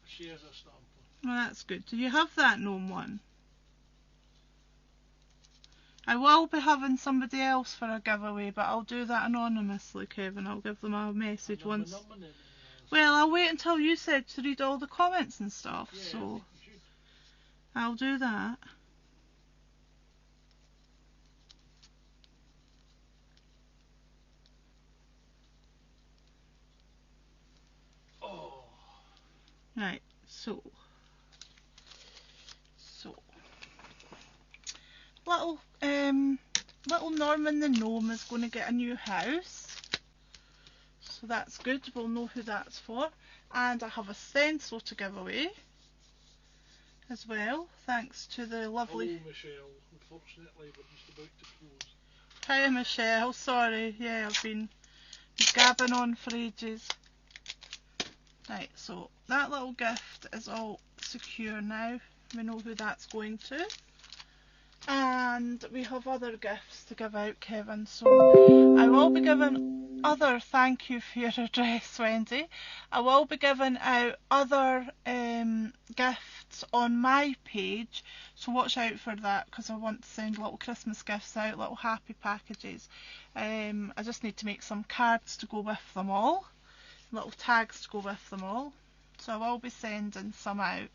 She is a stamper. Well, that's good. Do you have that gnome one? I will be having somebody else for a giveaway, but I'll do that anonymously, Kevin. I'll give them a message once. Well, I'll wait until you said to read all the comments and stuff, Yeah, so I'll do that. Oh. Right, so little Norman the Gnome is going to get a new house, so that's good. We'll know who that's for. And I have a stencil to give away as well, thanks to the lovely... Hello, Michelle. Unfortunately, we're just about to close. Hi, Michelle. Sorry, yeah, I've been gabbing on for ages. Right, so that little gift is all secure now. We know who that's going to. And we have other gifts to give out, Kevin. So I will be giving other, thank you for your address, Wendy. I will be giving out other gifts on my page. So watch out for that, because I want to send little Christmas gifts out, little happy packages. I just need to make some cards to go with them all. Little tags to go with them all. So I will be sending some out.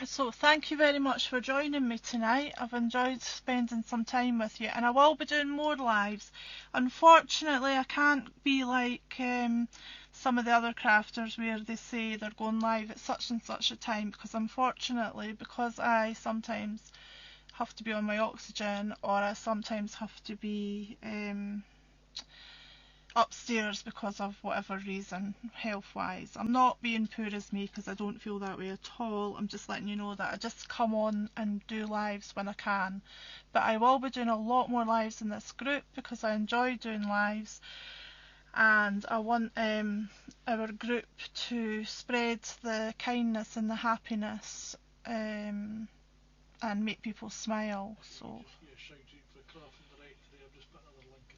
So thank you very much for joining me tonight. I've enjoyed spending some time with you, and I will be doing more lives. Unfortunately, I can't be like some of the other crafters where they say they're going live at such and such a time, because unfortunately, because I sometimes have to be on my oxygen, or I sometimes have to be upstairs because of whatever reason, health wise. I'm not being poor as me, because I don't feel that way at all. I'm just letting you know that I just come on and do lives when I can. But I will be doing a lot more lives in this group because I enjoy doing lives, and I want our group to spread the kindness and the happiness and make people smile. So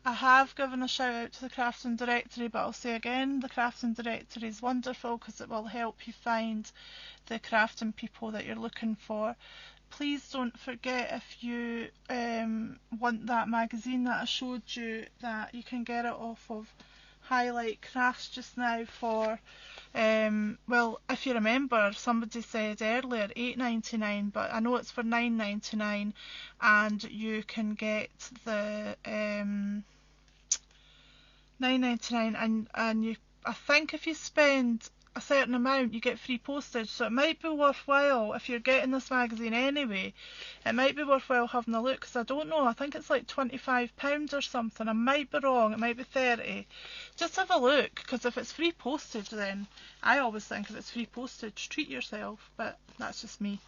I have given a shout out to the Crafting Directory, but I'll say again, the Crafting Directory is wonderful because it will help you find the crafting people that you're looking for. Please don't forget, if you want that magazine that I showed you, that you can get it off of Highlight Crafts just now for well, if you remember, somebody said earlier $8.99, but I know it's for $9.99, and you can get the $9.99, and you, I think if you spend a certain amount you get free postage, so it might be worthwhile, if you're getting this magazine anyway, it might be worthwhile having a look, because I don't know, I think it's like £25 or something. I might be wrong, it might be 30. Just have a look, because if it's free postage, then I always think if it's free postage, treat yourself. But that's just me,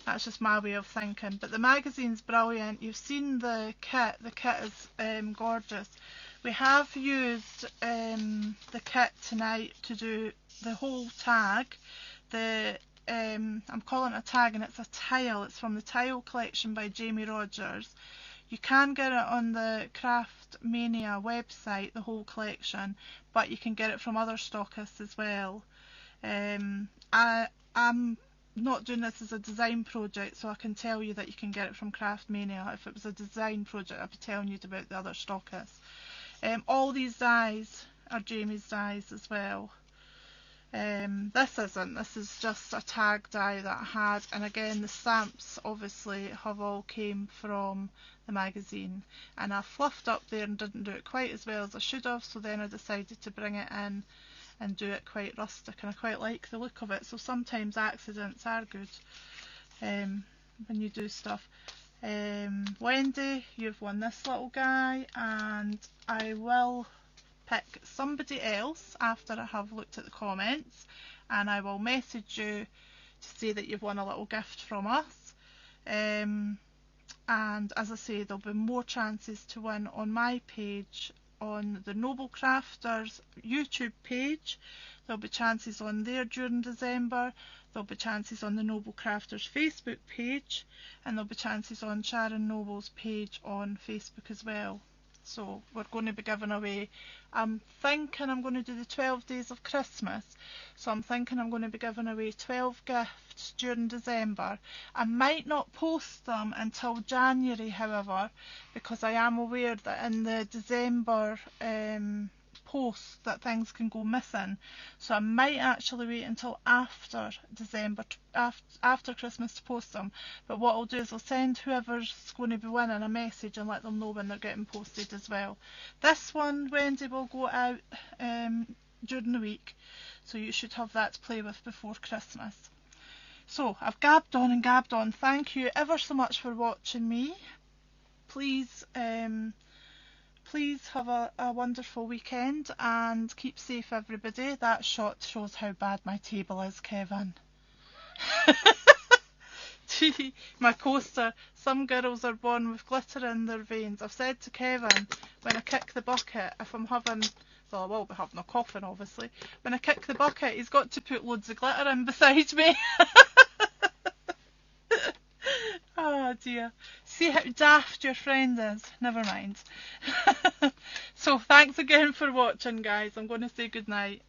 that's just my way of thinking. But the magazine's brilliant. You've seen the kit is gorgeous. We have used the kit tonight to do the whole tag. I'm calling it a tag, and it's a tile. It's from the Tile Collection by Jamie Rogers. You can get it on the Craft Mania website, the whole collection, but you can get it from other stockists as well. I'm not doing this as a design project, so I can tell you that you can get it from Craft Mania. If it was a design project, I'd be telling you about the other stockists. All these dies are Jamie's dies as well. This isn't, this is just a tag die that I had, and again the stamps obviously have all came from the magazine, and I fluffed up there and didn't do it quite as well as I should have, so then I decided to bring it in and do it quite rustic, and I quite like the look of it. So sometimes accidents are good when you do stuff. Wendy, you've won this little guy, and I will pick somebody else after I have looked at the comments, and I will message you to say that you've won a little gift from us. And as I say, there'll be more chances to win on my page, on the Noble Crafters YouTube page. There'll be chances on there during December. There'll be chances on the Noble Crafters Facebook page, and there'll be chances on Sharon Noble's page on Facebook as well. So we're going to be giving away, I'm thinking I'm going to do the 12 days of Christmas, so I'm thinking I'm going to be giving away 12 gifts during December. I might not post them until January, however, because I am aware that in the December post that things can go missing, so I might actually wait until after December, after Christmas, to post them. But what I'll do is I'll send whoever's going to be winning a message and let them know when they're getting posted as well. This one, Wendy, will go out during the week, so you should have that to play with before Christmas. So I've gabbed on and gabbed on. Thank you ever so much for watching me. Please have a wonderful weekend, and keep safe, everybody. That shot shows how bad my table is, Kevin. My coaster. Some girls are born with glitter in their veins. I've said to Kevin, when I kick the bucket, if I'm having, well, I will be having a coffin obviously, when I kick the bucket, he's got to put loads of glitter in beside me. Oh dear. See how daft your friend is. Never mind. So thanks again for watching, guys. I'm going to say good night.